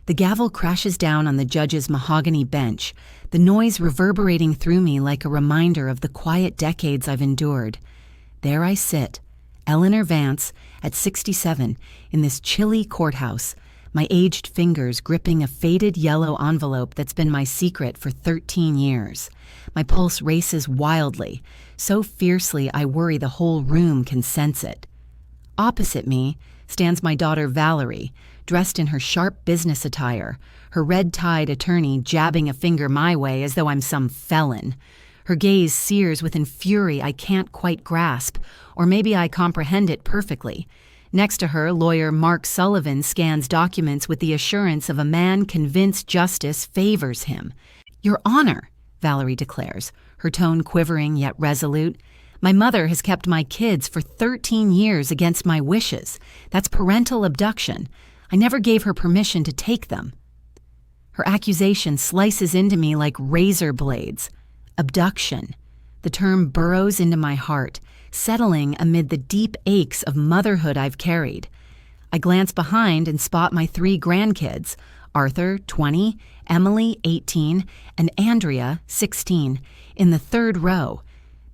The gavel crashes down on the judge's mahogany bench, the noise reverberating through me like a reminder of the quiet decades I've endured. There I sit, Eleanor Vance, at 67, in this chilly courthouse, my aged fingers gripping a faded yellow envelope that's been my secret for 13 years. My pulse races wildly, so fiercely I worry the whole room can sense it. Opposite me stands my daughter Valerie, dressed in her sharp business attire, her red-tied attorney jabbing a finger my way as though I'm some felon. Her gaze sears with fury I can't quite grasp, or maybe I comprehend it perfectly. Next to her, lawyer Mark Sullivan scans documents with the assurance of a man convinced justice favors him. "Your Honor," Valerie declares, her tone quivering yet resolute, "my mother has kept my kids for 13 years against my wishes. That's parental abduction. I never gave her permission to take them." Her accusation slices into me like razor blades. Abduction. The term burrows into my heart, settling amid the deep aches of motherhood I've carried. I glance behind and spot my 3 grandkids, Arthur, 20, Emily, 18, and Andrea, 16, in the 3rd row.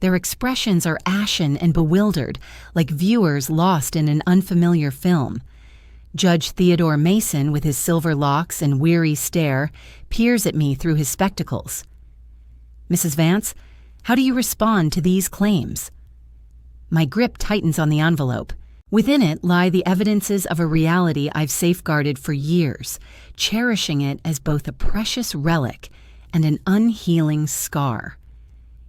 Their expressions are ashen and bewildered, like viewers lost in an unfamiliar film. Judge Theodore Mason, with his silver locks and weary stare, peers at me through his spectacles. "Mrs. Vance, how do you respond to these claims?" My grip tightens on the envelope. Within it lie the evidences of a reality I've safeguarded for years, cherishing it as both a precious relic and an unhealing scar.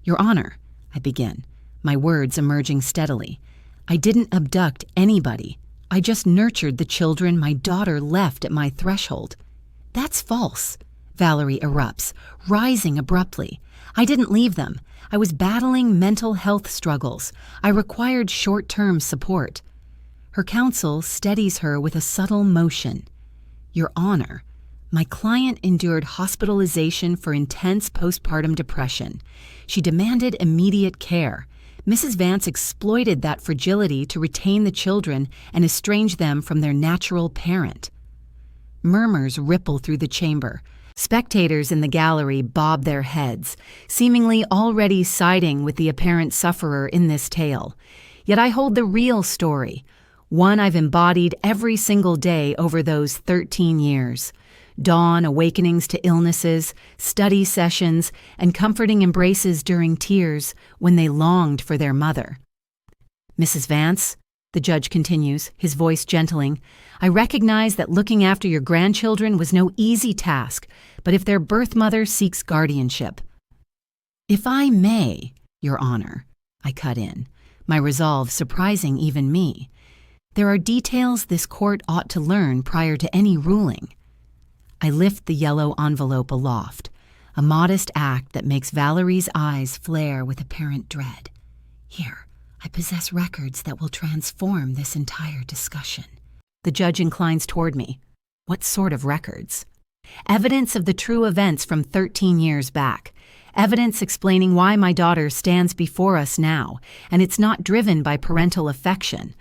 "Your Honor," I begin, my words emerging steadily, "I didn't abduct anybody. I just nurtured the children my daughter left at my threshold." "That's false," Valerie erupts, rising abruptly. "I didn't leave them. I was battling mental health struggles. I required short-term support." Her counsel steadies her with a subtle motion. "Your Honor, my client endured hospitalization for intense postpartum depression. She demanded immediate care. Mrs. Vance exploited that fragility to retain the children and estrange them from their natural parent." Murmurs ripple through the chamber. Spectators in the gallery bob their heads, seemingly already siding with the apparent sufferer in this tale. Yet I hold the real story, one I've embodied every single day over those 13 years. Dawn awakenings to illnesses, study sessions, and comforting embraces during tears when they longed for their mother. "Mrs. Vance," the judge continues, his voice gentling, "I recognize that looking after your grandchildren was no easy task, but if their birth mother seeks guardianship—" "If I may, Your Honor," I cut in, my resolve surprising even me, "there are details this court ought to learn prior to any ruling." I lift the yellow envelope aloft, a modest act that makes Valerie's eyes flare with apparent dread. "Here, I possess records that will transform this entire discussion." The judge inclines toward me. "What sort of records?" "Evidence of the true events from 13 years back. Evidence explaining why my daughter stands before us now, and it's not driven by parental affection."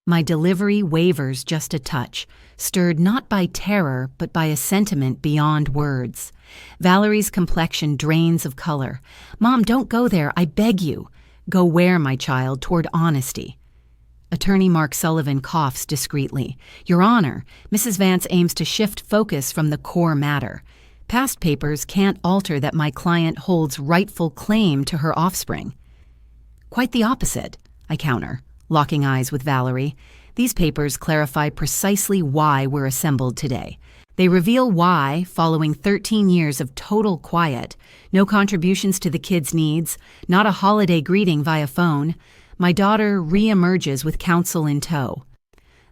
My delivery wavers just a touch, stirred not by terror but by a sentiment beyond words. Valerie's complexion drains of color. "Mom, don't go there, I beg you." "Go where, my child? Toward honesty." Attorney Mark Sullivan coughs discreetly. "Your Honor, Mrs. Vance aims to shift focus from the core matter. Past papers can't alter that my client holds rightful claim to her offspring." "Quite the opposite," I counter, locking eyes with Valerie. "These papers clarify precisely why we're assembled today. They reveal why, following 13 years of total quiet, no contributions to the kids' needs, not a holiday greeting via phone, my daughter re-emerges with counsel in tow.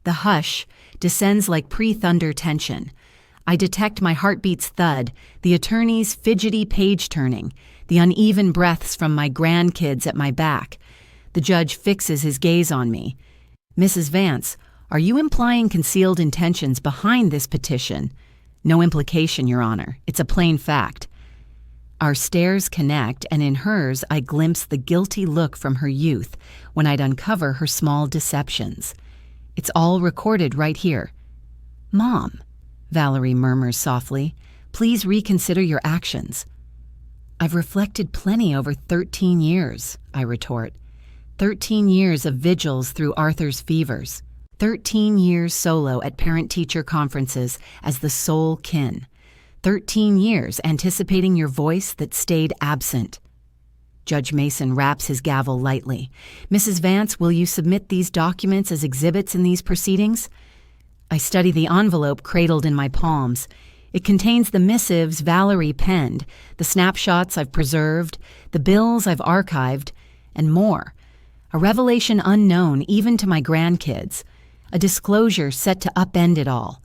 The hush descends like pre-thunder tension. I detect my heartbeat's thud, the attorney's fidgety page-turning, the uneven breaths from my grandkids at my back. The judge fixes his gaze on me. "Mrs. Vance, are you implying concealed intentions behind this petition?" "No implication, Your Honor. It's a plain fact." Our stares connect, and in hers I glimpse the guilty look from her youth when I'd uncover her small deceptions. "It's all recorded right here." "Mom." Valerie murmurs softly. Please reconsider your actions. I've reflected plenty over 13 years, I retort. 13 years of vigils through Arthur's fevers. 13 years solo at parent-teacher conferences as the sole kin. 13 years anticipating your voice that stayed absent. Judge Mason raps his gavel lightly. Mrs. Vance, will you submit these documents as exhibits in these proceedings? I study the envelope cradled in my palms. It contains the missives Valerie penned, the snapshots I've preserved, the bills I've archived, and more. A revelation unknown even to my grandkids. A disclosure set to upend it all.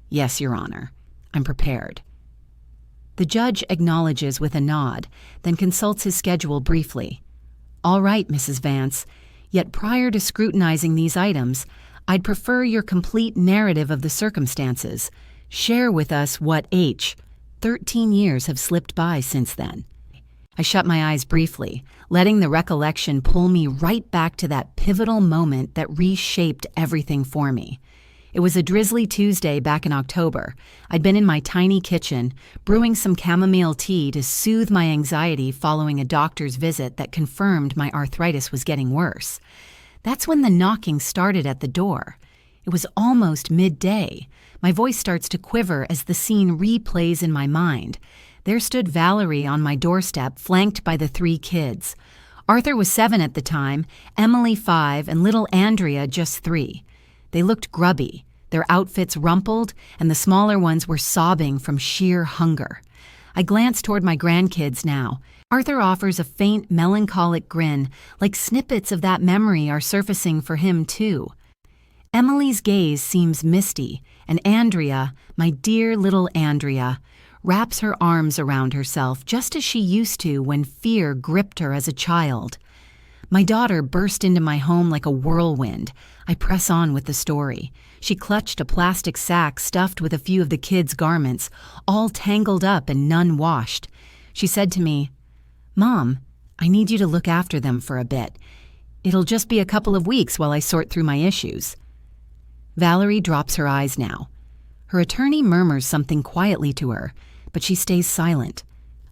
Yes, Your Honor. I'm prepared. The judge acknowledges with a nod, then consults his schedule briefly. All right, Mrs. Vance, yet prior to scrutinizing these items, I'd prefer your complete narrative of the circumstances. Share with us what 13 years have slipped by since then. I shut my eyes briefly, letting the recollection pull me right back to that pivotal moment that reshaped everything for me. It was a drizzly Tuesday back in October. I'd been in my tiny kitchen, brewing some chamomile tea to soothe my anxiety following a doctor's visit that confirmed my arthritis was getting worse. That's when the knocking started at the door. It was almost midday. My voice starts to quiver as the scene replays in my mind. There stood Valerie on my doorstep, flanked by the 3 kids. Arthur was 7 at the time, Emily 5, and little Andrea just 3. They looked grubby, their outfits rumpled, and the smaller ones were sobbing from sheer hunger. I glance toward my grandkids now. Arthur offers a faint, melancholic grin, like snippets of that memory are surfacing for him too. Emily's gaze seems misty, and Andrea, my dear little Andrea, wraps her arms around herself just as she used to when fear gripped her as a child. My daughter burst into my home like a whirlwind. I press on with the story. She clutched a plastic sack stuffed with a few of the kids' garments, all tangled up and none washed. She said to me, "Mom, I need you to look after them for a bit. It'll just be a couple of weeks while I sort through my issues." Valerie drops her eyes now. Her attorney murmurs something quietly to her, but she stays silent.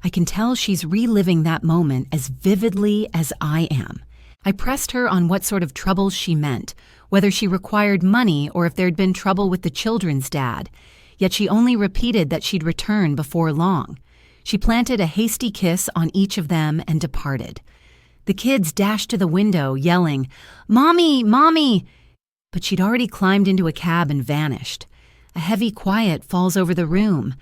I can tell she's reliving that moment as vividly as I am. I pressed her on what sort of troubles she meant, whether she required money or if there'd been trouble with the children's dad, yet she only repeated that she'd return before long. She planted a hasty kiss on each of them and departed. The kids dashed to the window, yelling, "Mommy, Mommy!" But she'd already climbed into a cab and vanished. A heavy quiet falls over the room.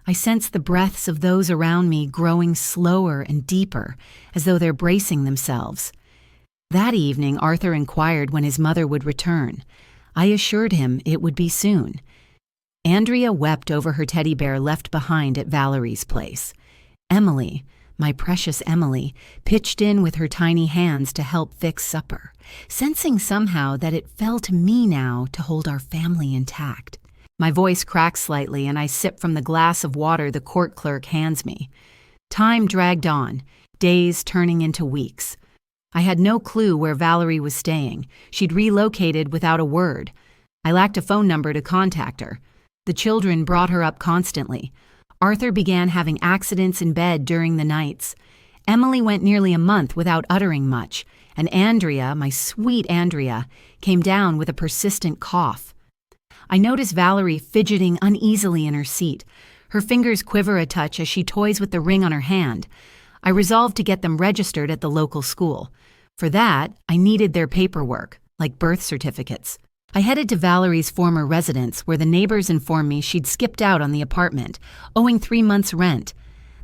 I sense the breaths of those around me growing slower and deeper, as though they're bracing themselves. That evening, Arthur inquired when his mother would return. I assured him it would be soon. Andrea wept over her teddy bear left behind at Valerie's place. Emily, my precious Emily, pitched in with her tiny hands to help fix supper, sensing somehow that it fell to me now to hold our family intact. My voice cracks slightly and I sip from the glass of water the court clerk hands me. Time dragged on, days turning into weeks. I had no clue where Valerie was staying. She'd relocated without a word. I lacked a phone number to contact her. The children brought her up constantly. Arthur began having accidents in bed during the nights. Emily went nearly a month without uttering much, and Andrea, my sweet Andrea, came down with a persistent cough. I notice Valerie fidgeting uneasily in her seat. Her fingers quiver a touch as she toys with the ring on her hand. I resolved to get them registered at the local school. For that, I needed their paperwork, like birth certificates. I headed to Valerie's former residence, where the neighbors informed me she'd skipped out on the apartment, owing 3 months' rent.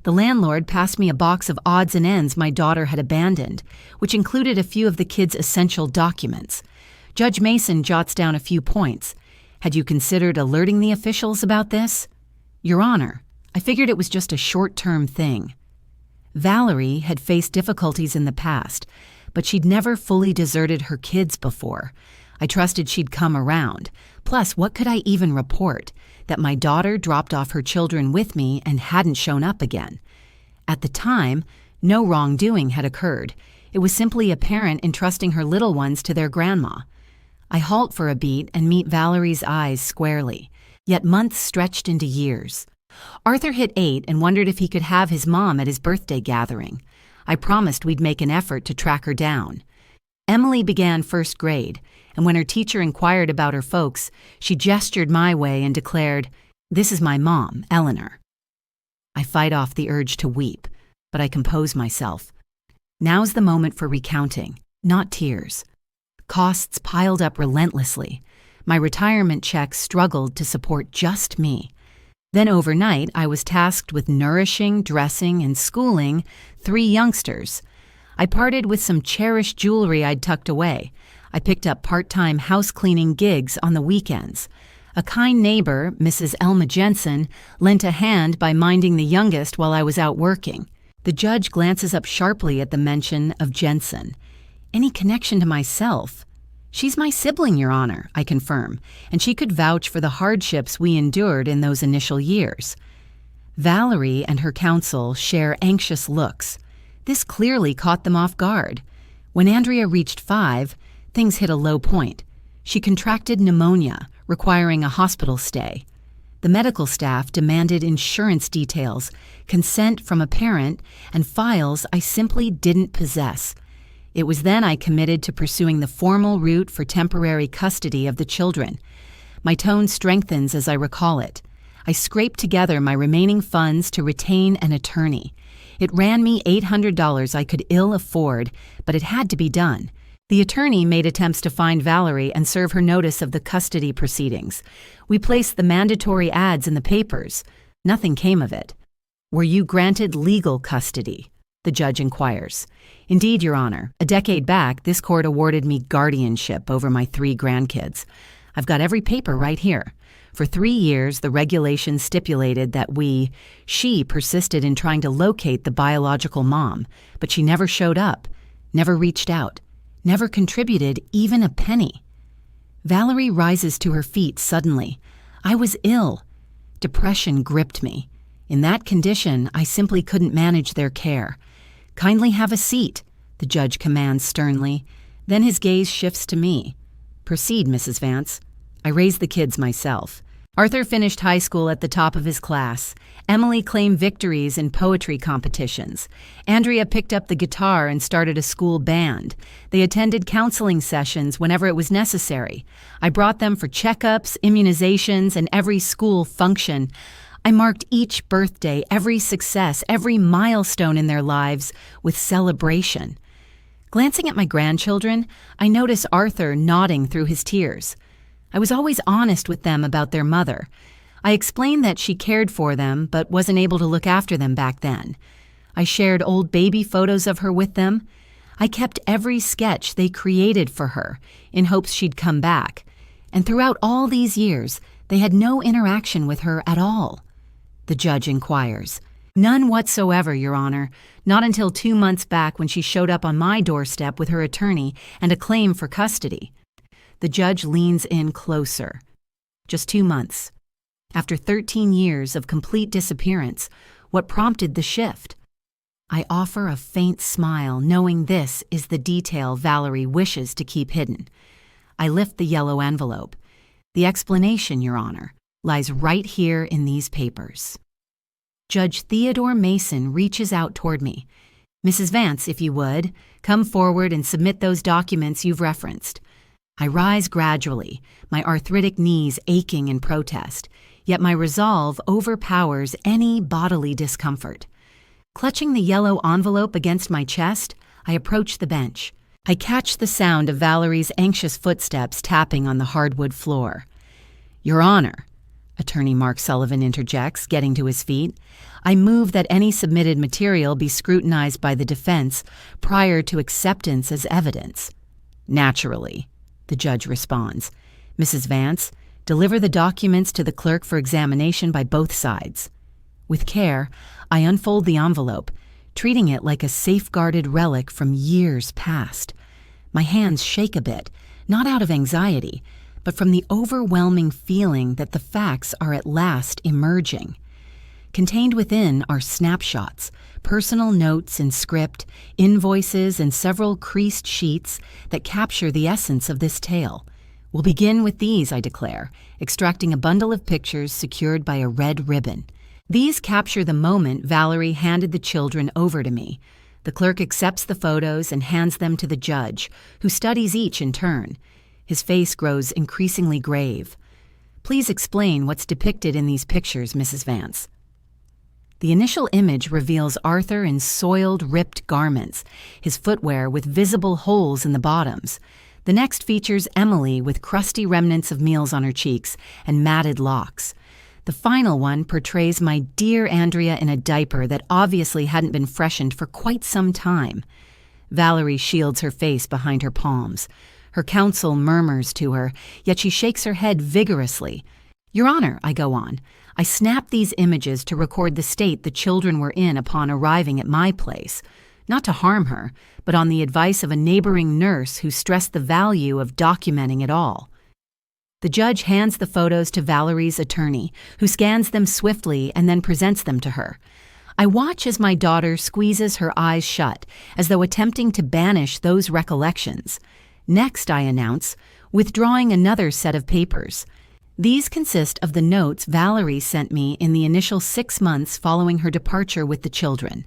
The landlord passed me a box of odds and ends my daughter had abandoned, which included a few of the kids' essential documents. Judge Mason jots down a few points. Had you considered alerting the officials about this? Your Honor, I figured it was just a short-term thing. Valerie had faced difficulties in the past, but she'd never fully deserted her kids before. I trusted she'd come around. Plus, what could I even report? That my daughter dropped off her children with me and hadn't shown up again. At the time, no wrongdoing had occurred. It was simply a parent entrusting her little ones to their grandma. I halt for a beat and meet Valerie's eyes squarely. Yet months stretched into years. Arthur hit 8 and wondered if he could have his mom at his birthday gathering. I promised we'd make an effort to track her down. Emily began first grade, and when her teacher inquired about her folks, she gestured my way and declared, "This is my mom, Eleanor." I fight off the urge to weep, but I compose myself. Now's the moment for recounting, not tears. Costs piled up relentlessly. My retirement check struggled to support just me. Then overnight, I was tasked with nourishing, dressing, and schooling 3 youngsters. I parted with some cherished jewelry I'd tucked away. I picked up part-time house-cleaning gigs on the weekends. A kind neighbor, Mrs. Elma Jensen, lent a hand by minding the youngest while I was out working. The judge glances up sharply at the mention of Jensen. Any connection to myself? "She's my sibling, Your Honor," I confirm, and she could vouch for the hardships we endured in those initial years. Valerie and her counsel share anxious looks. This clearly caught them off guard. When Andrea reached 5, things hit a low point. She contracted pneumonia, requiring a hospital stay. The medical staff demanded insurance details, consent from a parent, and files I simply didn't possess. It was then I committed to pursuing the formal route for temporary custody of the children. My tone strengthens as I recall it. I scraped together my remaining funds to retain an attorney. It ran me $800 I could ill afford, but it had to be done. The attorney made attempts to find Valerie and serve her notice of the custody proceedings. We placed the mandatory ads in the papers. Nothing came of it. "Were you granted legal custody?" the judge inquires. "Indeed, Your Honor. A decade back, this court awarded me guardianship over my 3 grandkids. I've got every paper right here. For 3 years, the regulations stipulated that she persisted in trying to locate the biological mom, but she never showed up, never reached out, never contributed even a penny." Valerie rises to her feet suddenly. I was ill. Depression gripped me. In that condition, I simply couldn't manage their care. "Kindly have a seat," the judge commands sternly. Then his gaze shifts to me. "Proceed, Mrs. Vance." I raised the kids myself. Arthur finished high school at the top of his class. Emily claimed victories in poetry competitions. Andrea picked up the guitar and started a school band. They attended counseling sessions whenever it was necessary. I brought them for checkups, immunizations, and every school function. I marked each birthday, every success, every milestone in their lives with celebration. Glancing at my grandchildren, I notice Arthur nodding through his tears. I was always honest with them about their mother. I explained that she cared for them, but wasn't able to look after them back then. I shared old baby photos of her with them. I kept every sketch they created for her, in hopes she'd come back. And throughout all these years, they had no interaction with her at all. The judge inquires. "None whatsoever, Your Honor. Not until 2 months back when she showed up on my doorstep with her attorney and a claim for custody." The judge leans in closer. "Just 2 months. After 13 years of complete disappearance, what prompted the shift?" I offer a faint smile, knowing this is the detail Valerie wishes to keep hidden. I lift the yellow envelope. "The explanation, Your Honor, lies right here in these papers." Judge Theodore Mason reaches out toward me. "Mrs. Vance, if you would, come forward and submit those documents you've referenced." I rise gradually, my arthritic knees aching in protest, yet my resolve overpowers any bodily discomfort. Clutching the yellow envelope against my chest, I approach the bench. I catch the sound of Valerie's anxious footsteps tapping on the hardwood floor. "Your Honor," Attorney Mark Sullivan interjects, getting to his feet, "I move that any submitted material be scrutinized by the defense prior to acceptance as evidence." "Naturally," the judge responds. "Mrs. Vance, deliver the documents to the clerk for examination by both sides." With care, I unfold the envelope, treating it like a safeguarded relic from years past. My hands shake a bit, not out of anxiety, but from the overwhelming feeling that the facts are at last emerging. Contained within are snapshots, personal notes and script, invoices, and several creased sheets that capture the essence of this tale. We'll begin with these, I declare, extracting a bundle of pictures secured by a red ribbon. These capture the moment Valerie handed the children over to me. The clerk accepts the photos and hands them to the judge, who studies each in turn. His face grows increasingly grave. Please explain what's depicted in these pictures, Mrs. Vance. The initial image reveals Arthur in soiled, ripped garments, his footwear with visible holes in the bottoms. The next features Emily with crusty remnants of meals on her cheeks and matted locks. The final one portrays my dear Andrea in a diaper that obviously hadn't been freshened for quite some time. Valerie shields her face behind her palms. Her counsel murmurs to her, yet she shakes her head vigorously. Your Honor, I go on, I snapped these images to record the state the children were in upon arriving at my place. Not to harm her, but on the advice of a neighboring nurse who stressed the value of documenting it all. The judge hands the photos to Valerie's attorney, who scans them swiftly and then presents them to her. I watch as my daughter squeezes her eyes shut, as though attempting to banish those recollections. Next, I announce, withdrawing another set of papers. These consist of the notes Valerie sent me in the initial 6 months following her departure with the children.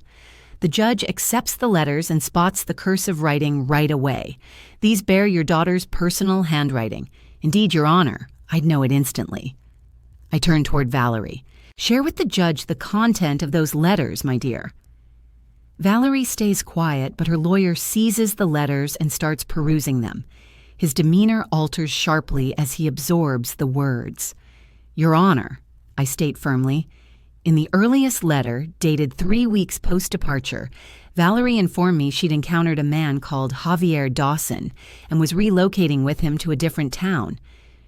The judge accepts the letters and spots the cursive writing right away. These bear your daughter's personal handwriting. Indeed, Your Honor, I'd know it instantly. I turn toward Valerie. Share with the judge the content of those letters, my dear. Valerie stays quiet, but her lawyer seizes the letters and starts perusing them. His demeanor alters sharply as he absorbs the words. Your Honor, I state firmly, in the earliest letter, dated 3 weeks post-departure, Valerie informed me she'd encountered a man called Javier Dawson and was relocating with him to a different town.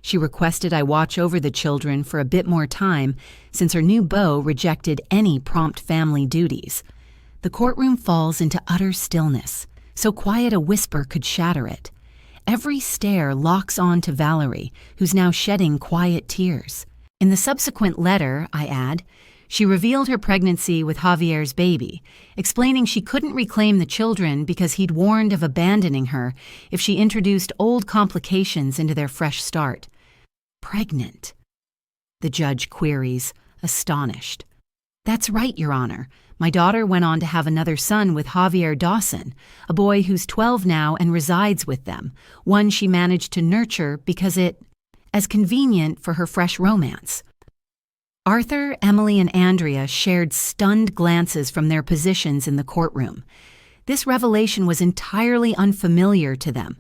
She requested I watch over the children for a bit more time since her new beau rejected any prompt family duties. The courtroom falls into utter stillness, so quiet a whisper could shatter it. Every stare locks on to Valerie, who's now shedding quiet tears. In the subsequent letter, I add, she revealed her pregnancy with Javier's baby, explaining she couldn't reclaim the children because he'd warned of abandoning her if she introduced old complications into their fresh start. Pregnant? The judge queries, astonished. That's right, Your Honor. My daughter went on to have another son with Javier Dawson, a boy who's 12 now and resides with them, one she managed to nurture because as convenient for her fresh romance. Arthur, Emily, and Andrea shared stunned glances from their positions in the courtroom. This revelation was entirely unfamiliar to them.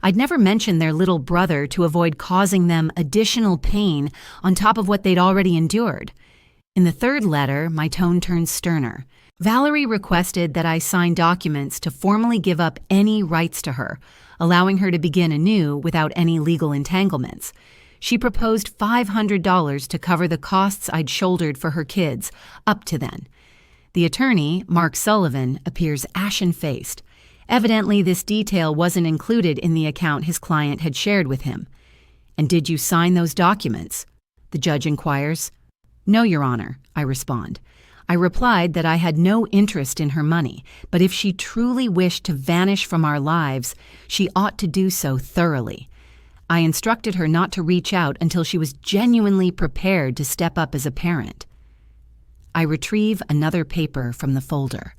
I'd never mentioned their little brother to avoid causing them additional pain on top of what they'd already endured. In the third letter, my tone turns sterner. Valerie requested that I sign documents to formally give up any rights to her, allowing her to begin anew without any legal entanglements. She proposed $500 to cover the costs I'd shouldered for her kids, up to then. The attorney, Mark Sullivan, appears ashen-faced. Evidently, this detail wasn't included in the account his client had shared with him. And did you sign those documents? The judge inquires. No, Your Honor, I respond. I replied that I had no interest in her money, but if she truly wished to vanish from our lives, she ought to do so thoroughly. I instructed her not to reach out until she was genuinely prepared to step up as a parent. I retrieve another paper from the folder.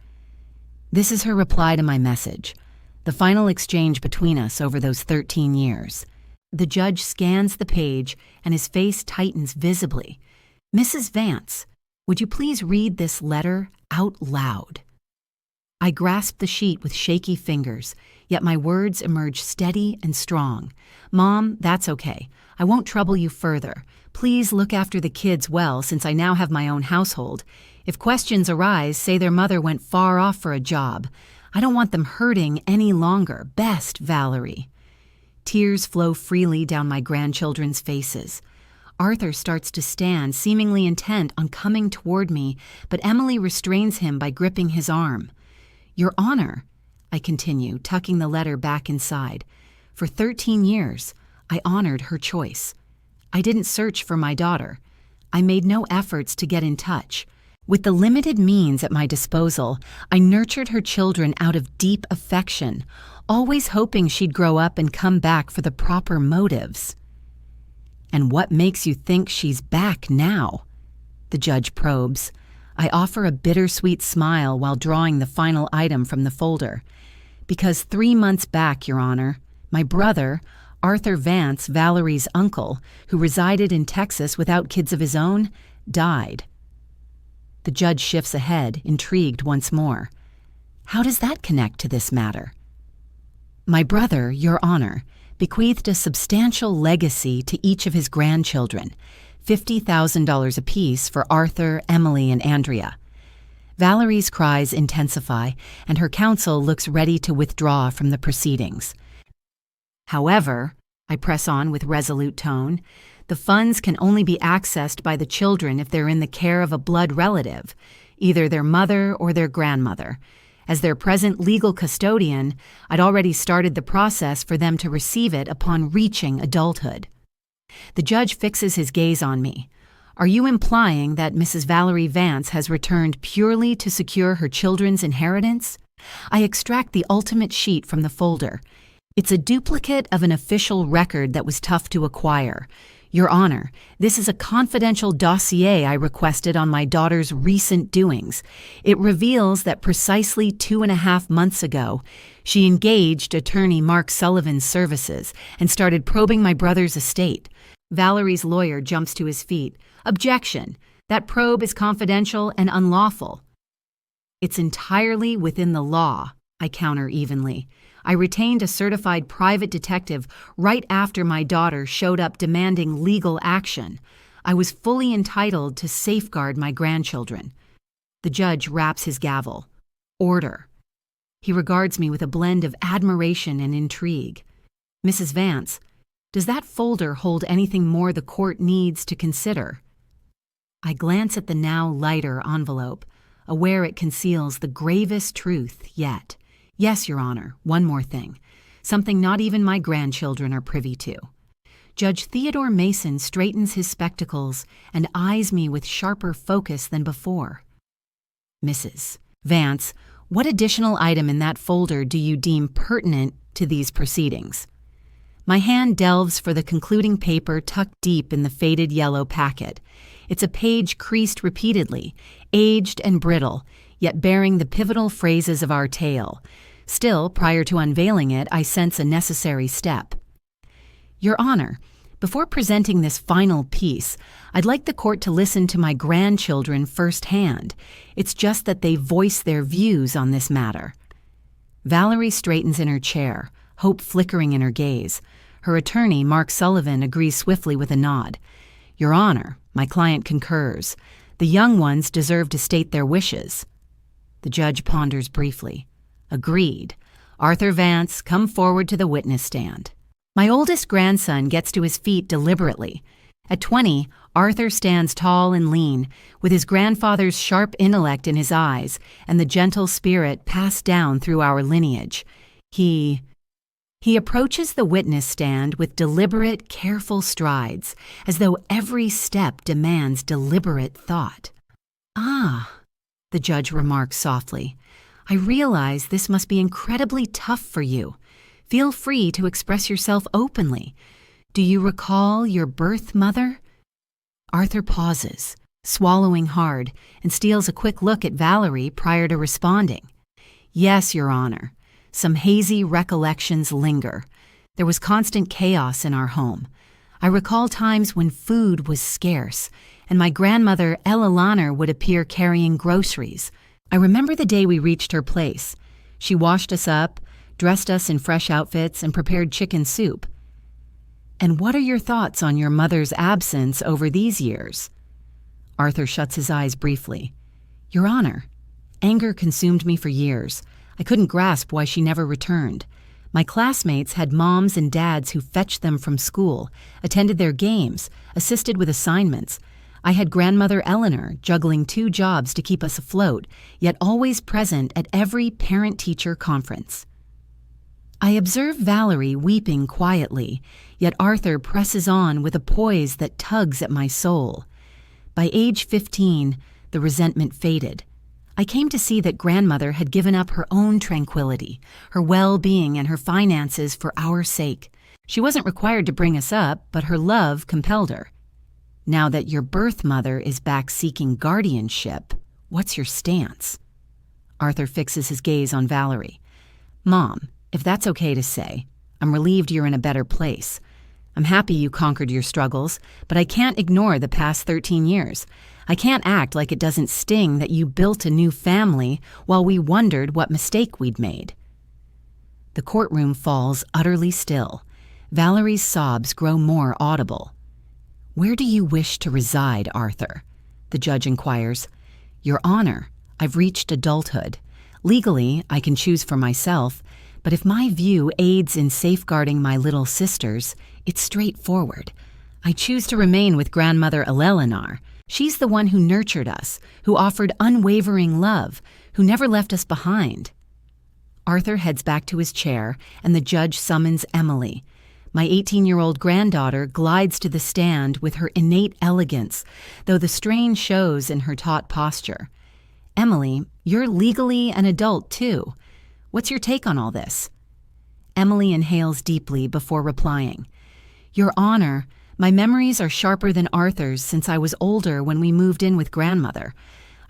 This is her reply to my message, the final exchange between us over those 13 years. The judge scans the page and his face tightens visibly. Mrs. Vance, would you please read this letter out loud? I grasp the sheet with shaky fingers, yet my words emerge steady and strong. Mom, that's okay. I won't trouble you further. Please look after the kids well since I now have my own household. If questions arise, say their mother went far off for a job. I don't want them hurting any longer. Best, Valerie. Tears flow freely down my grandchildren's faces. Arthur starts to stand, seemingly intent on coming toward me, but Emily restrains him by gripping his arm. Your Honor, I continue, tucking the letter back inside. For 13 years, I honored her choice. I didn't search for my daughter. I made no efforts to get in touch. With the limited means at my disposal, I nurtured her children out of deep affection, always hoping she'd grow up and come back for the proper motives. And what makes you think she's back now? The judge probes. I offer a bittersweet smile while drawing the final item from the folder. Because 3 months back, Your Honor, my brother, Arthur Vance, Valerie's uncle, who resided in Texas without kids of his own, died. The judge shifts ahead, intrigued once more. How does that connect to this matter? My brother, Your Honor, bequeathed a substantial legacy to each of his grandchildren, $50,000 apiece for Arthur, Emily, and Andrea. Valerie's cries intensify, and her counsel looks ready to withdraw from the proceedings. However, I press on with resolute tone, the funds can only be accessed by the children if they're in the care of a blood relative, either their mother or their grandmother. As their present legal custodian, I'd already started the process for them to receive it upon reaching adulthood. The judge fixes his gaze on me. Are you implying that Mrs. Valerie Vance has returned purely to secure her children's inheritance? I extract the ultimate sheet from the folder. It's a duplicate of an official record that was tough to acquire. Your Honor, this is a confidential dossier I requested on my daughter's recent doings. It reveals that precisely 2.5 months ago, she engaged attorney Mark Sullivan's services and started probing my brother's estate. Valerie's lawyer jumps to his feet. Objection. That probe is confidential and unlawful. It's entirely within the law, I counter evenly. I retained a certified private detective right after my daughter showed up demanding legal action. I was fully entitled to safeguard my grandchildren. The judge raps his gavel. Order. He regards me with a blend of admiration and intrigue. Mrs. Vance, does that folder hold anything more the court needs to consider? I glance at the now lighter envelope, aware it conceals the gravest truth yet. Yes, Your Honor, one more thing. Something not even my grandchildren are privy to. Judge Theodore Mason straightens his spectacles and eyes me with sharper focus than before. Mrs. Vance, what additional item in that folder do you deem pertinent to these proceedings? My hand delves for the concluding paper tucked deep in the faded yellow packet. It's a page creased repeatedly, aged and brittle, yet bearing the pivotal phrases of our tale. Still, prior to unveiling it, I sense a necessary step. Your Honor, before presenting this final piece, I'd like the court to listen to my grandchildren firsthand. It's just that they voice their views on this matter. Valerie straightens in her chair, hope flickering in her gaze. Her attorney, Mark Sullivan, agrees swiftly with a nod. Your Honor, my client concurs. The young ones deserve to state their wishes. The judge ponders briefly. Agreed. Arthur Vance, come forward to the witness stand. My oldest grandson gets to his feet deliberately. At 20, Arthur stands tall and lean, with his grandfather's sharp intellect in his eyes and the gentle spirit passed down through our lineage. He approaches the witness stand with deliberate, careful strides, as though every step demands deliberate thought. Ah, the judge remarks softly. I realize this must be incredibly tough for you. Feel free to express yourself openly. Do you recall your birth mother? Arthur pauses, swallowing hard, and steals a quick look at Valerie prior to responding. Yes, Your Honor. Some hazy recollections linger. There was constant chaos in our home. I recall times when food was scarce, and my grandmother, Ella Lanner, would appear carrying groceries. I remember the day we reached her place. She washed us up, dressed us in fresh outfits, and prepared chicken soup. And what are your thoughts on your mother's absence over these years? Arthur shuts his eyes briefly. Your Honor, anger consumed me for years. I couldn't grasp why she never returned. My classmates had moms and dads who fetched them from school, attended their games, assisted with assignments. I had grandmother Eleanor juggling 2 jobs to keep us afloat, yet always present at every parent-teacher conference. I observe Valerie weeping quietly, yet Arthur presses on with a poise that tugs at my soul. By age 15, the resentment faded. I came to see that grandmother had given up her own tranquility, her well-being, and her finances for our sake. She wasn't required to bring us up, but her love compelled her. Now that your birth mother is back seeking guardianship, what's your stance? Arthur fixes his gaze on Valerie. Mom, if that's okay to say, I'm relieved you're in a better place. I'm happy you conquered your struggles, but I can't ignore the past 13 years. I can't act like it doesn't sting that you built a new family while we wondered what mistake we'd made. The courtroom falls utterly still. Valerie's sobs grow more audible. Where do you wish to reside, Arthur? The judge inquires. Your Honor, I've reached adulthood. Legally, I can choose for myself, but if my view aids in safeguarding my little sisters, it's straightforward. I choose to remain with grandmother Eleanor. She's the one who nurtured us, who offered unwavering love, who never left us behind. Arthur heads back to his chair, and the judge summons Emily. My 18-year-old granddaughter glides to the stand with her innate elegance, though the strain shows in her taut posture. Emily, you're legally an adult, too. What's your take on all this? Emily inhales deeply before replying. Your Honor, my memories are sharper than Arthur's since I was older when we moved in with grandmother.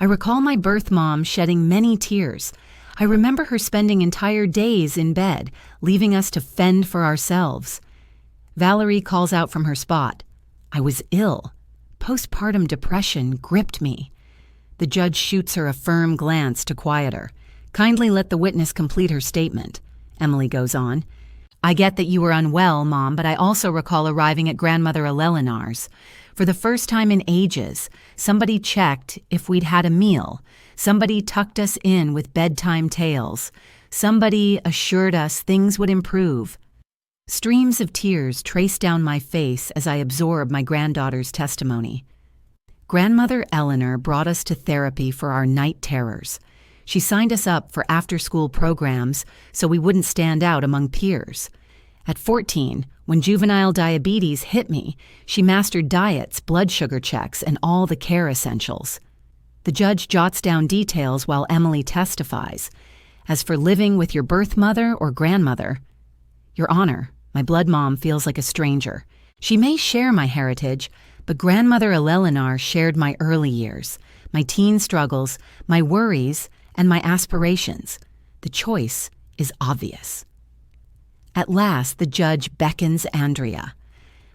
I recall my birth mom shedding many tears. I remember her spending entire days in bed, leaving us to fend for ourselves. Valerie calls out from her spot. I was ill. Postpartum depression gripped me. The judge shoots her a firm glance to quiet her. Kindly let the witness complete her statement. Emily goes on. I get that you were unwell, Mom, but I also recall arriving at grandmother Eleanor's. For the first time in ages, somebody checked if we'd had a meal. Somebody tucked us in with bedtime tales. Somebody assured us things would improve. Streams of tears trace down my face as I absorb my granddaughter's testimony. Grandmother Eleanor brought us to therapy for our night terrors. She signed us up for after-school programs so we wouldn't stand out among peers. At 14, when juvenile diabetes hit me, she mastered diets, blood sugar checks, and all the care essentials. The judge jots down details while Emily testifies. As for living with your birth mother or grandmother, Your Honor, my blood mom feels like a stranger. She may share my heritage, but grandmother Eleanor shared my early years, my teen struggles, my worries, and my aspirations. The choice is obvious. At last, the judge beckons Andrea.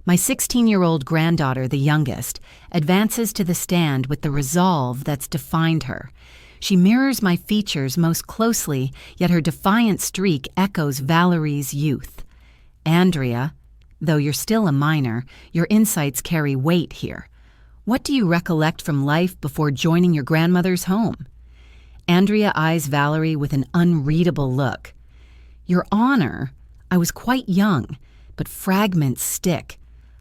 My 16-year-old granddaughter, the youngest, advances to the stand with the resolve that's defined her. She mirrors my features most closely, yet her defiant streak echoes Valerie's youth. Andrea, though you're still a minor, your insights carry weight here. What do you recollect from life before joining your grandmother's home? Andrea eyes Valerie with an unreadable look. Your Honor, I was quite young, but fragments stick.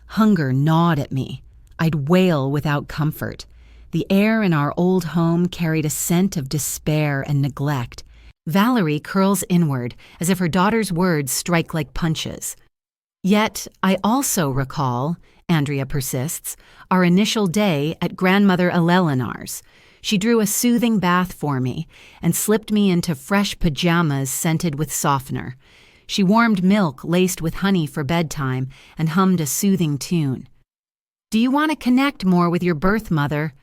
Hunger gnawed at me. I'd wail without comfort. The air in our old home carried a scent of despair and neglect. Valerie curls inward, as if her daughter's words strike like punches. Yet, I also recall, Andrea persists, our initial day at grandmother Eleanor's. She drew a soothing bath for me and slipped me into fresh pajamas scented with softener. She warmed milk laced with honey for bedtime and hummed a soothing tune. Do you want to connect more with your birth mother?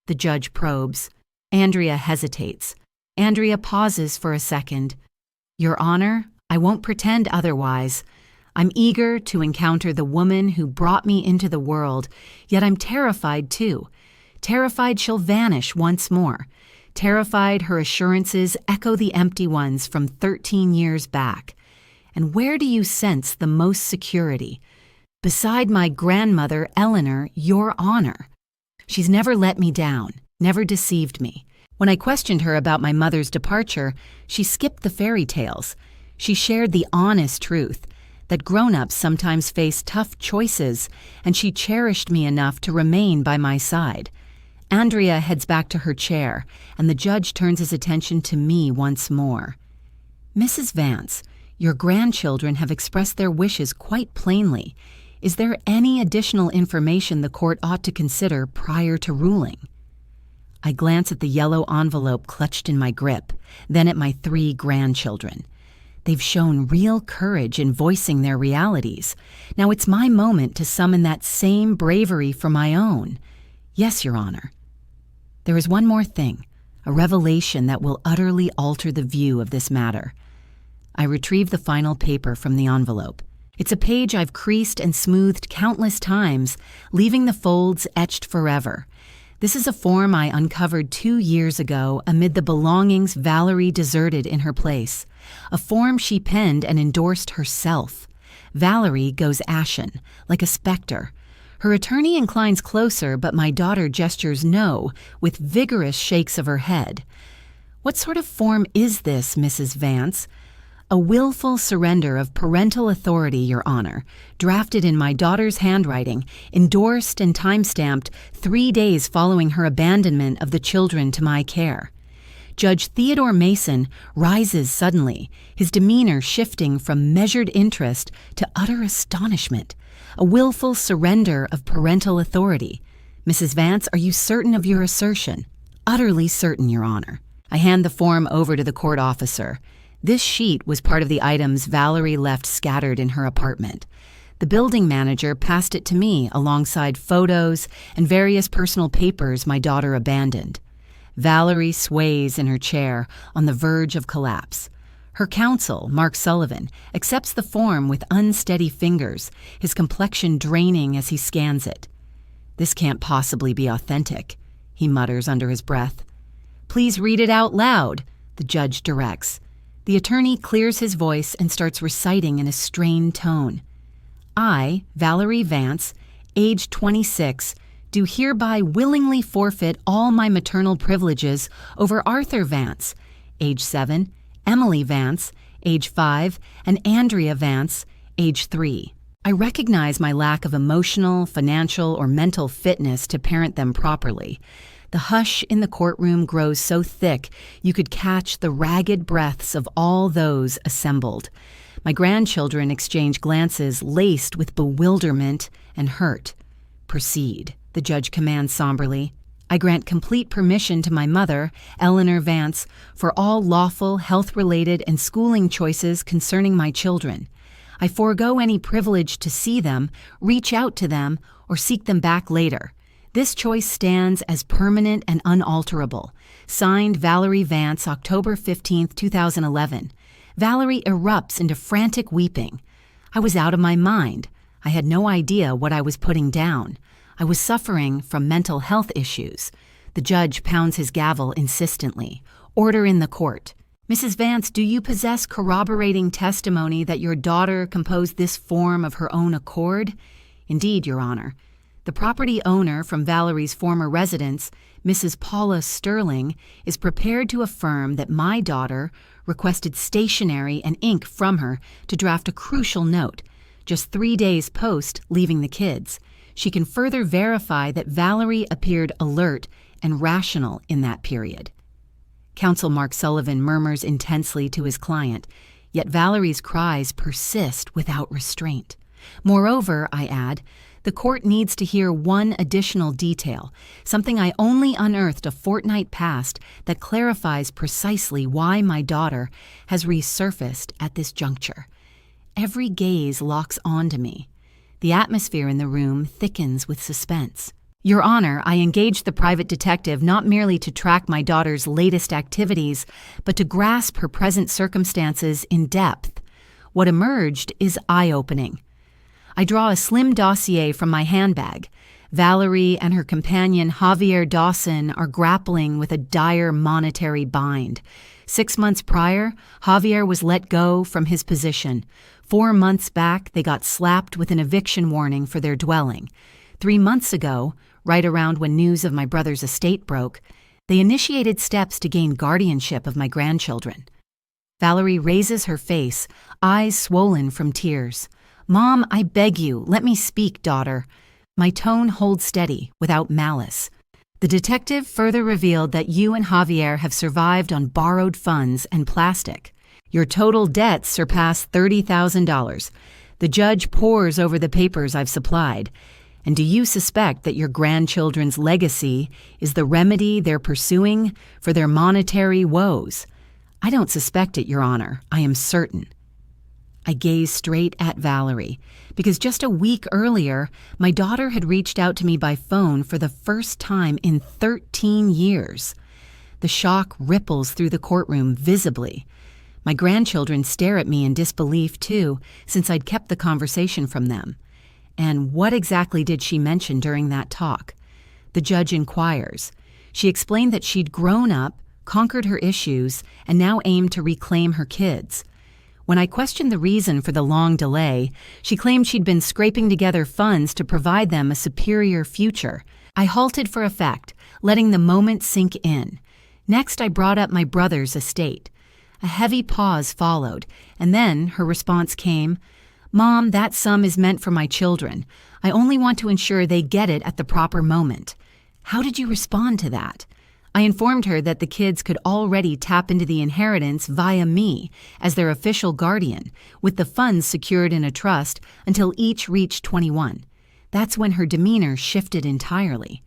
The judge probes. Andrea hesitates. Andrea pauses for a second. Your Honor, I won't pretend otherwise. I'm eager to encounter the woman who brought me into the world, yet I'm terrified too. Terrified she'll vanish once more. Terrified her assurances echo the empty ones from 13 years back. And where do you sense the most security? Beside my grandmother, Eleanor, Your Honor. She's never let me down, never deceived me. When I questioned her about my mother's departure, she skipped the fairy tales. She shared the honest truth, that grown-ups sometimes face tough choices, and she cherished me enough to remain by my side. Andrea heads back to her chair, and the judge turns his attention to me once more. Mrs. Vance, your grandchildren have expressed their wishes quite plainly. Is there any additional information the court ought to consider prior to ruling? I glance at the yellow envelope clutched in my grip, then at my 3 grandchildren. They've shown real courage in voicing their realities. Now it's my moment to summon that same bravery for my own. Yes, Your Honor. There is one more thing, a revelation that will utterly alter the view of this matter. I retrieve the final paper from the envelope. It's a page I've creased and smoothed countless times, leaving the folds etched forever. This is a form I uncovered 2 years ago amid the belongings Valerie deserted in her place. A form she penned and endorsed herself. Valerie goes ashen, like a specter. Her attorney inclines closer, but my daughter gestures no, with vigorous shakes of her head. What sort of form is this, Mrs. Vance? A willful surrender of parental authority, Your Honor, drafted in my daughter's handwriting, endorsed and time-stamped 3 days following her abandonment of the children to my care. Judge Theodore Mason rises suddenly, his demeanor shifting from measured interest to utter astonishment. A willful surrender of parental authority. Mrs. Vance, are you certain of your assertion? Utterly certain, Your Honor. I hand the form over to the court officer. This sheet was part of the items Valerie left scattered in her apartment. The building manager passed it to me alongside photos and various personal papers my daughter abandoned. Valerie sways in her chair on the verge of collapse. Her counsel, Mark Sullivan, accepts the form with unsteady fingers, his complexion draining as he scans it. "This can't possibly be authentic," he mutters under his breath. "Please read it out loud," the judge directs. The attorney clears his voice and starts reciting in a strained tone. "I, Valerie Vance, age 26, do hereby willingly forfeit all my maternal privileges over Arthur Vance, age 7, Emily Vance, age 5, and Andrea Vance, age 3. I recognize my lack of emotional, financial, or mental fitness to parent them properly. The hush in the courtroom grows so thick you could catch the ragged breaths of all those assembled. My grandchildren exchange glances laced with bewilderment and hurt. "Proceed," the judge commands somberly. "I grant complete permission to my mother, Eleanor Vance, for all lawful, health-related, and schooling choices concerning my children. I forego any privilege to see them, reach out to them, or seek them back later. This choice stands as permanent and unalterable." Signed, Valerie Vance, October 15, 2011. Valerie erupts into frantic weeping. I was out of my mind. I had no idea what I was putting down. I was suffering from mental health issues. The judge pounds his gavel insistently. Order in the court. "Mrs. Vance, do you possess corroborating testimony that your daughter composed this form of her own accord?" "Indeed, Your Honor. The property owner from Valerie's former residence, Mrs. Paula Sterling, is prepared to affirm that my daughter requested stationery and ink from her to draft a crucial note, just 3 days post leaving the kids. She can further verify that Valerie appeared alert and rational in that period." Counsel Mark Sullivan murmurs intensely to his client, yet Valerie's cries persist without restraint. "Moreover," I add, "the court needs to hear one additional detail, something I only unearthed a fortnight past that clarifies precisely why my daughter has resurfaced at this juncture." Every gaze locks onto me. The atmosphere in the room thickens with suspense. "Your Honor, I engaged the private detective not merely to track my daughter's latest activities, but to grasp her present circumstances in depth. What emerged is eye-opening. I draw a slim dossier from my handbag. Valerie and her companion Javier Dawson are grappling with a dire monetary bind. 6 months prior, Javier was let go from his position. 4 months back, they got slapped with an eviction warning for their dwelling. 3 months ago, right around when news of my brother's estate broke, they initiated steps to gain guardianship of my grandchildren." Valerie raises her face, eyes swollen from tears. "Mom, I beg you, let me speak, daughter." My tone holds steady, without malice. "The detective further revealed that you and Javier have survived on borrowed funds and plastic. Your total debts surpass $30,000. The judge pores over the papers I've supplied. And do you suspect that your grandchildren's legacy is the remedy they're pursuing for their monetary woes? I don't suspect it, Your Honor. I am certain. I gazed straight at Valerie, because just a week earlier, my daughter had reached out to me by phone for the first time in 13 years. The shock ripples through the courtroom visibly. My grandchildren stare at me in disbelief, too, since I'd kept the conversation from them. And what exactly did she mention during that talk? The judge inquires. She explained that she'd grown up, conquered her issues, and now aimed to reclaim her kids. When I questioned the reason for the long delay, she claimed she'd been scraping together funds to provide them a superior future. I halted for effect, letting the moment sink in. Next, I brought up my brother's estate. A heavy pause followed, and then her response came, "Mom, that sum is meant for my children. I only want to ensure they get it at the proper moment." How did you respond to that? I informed her that the kids could already tap into the inheritance via me as their official guardian, with the funds secured in a trust until each reached 21. That's when her demeanor shifted entirely.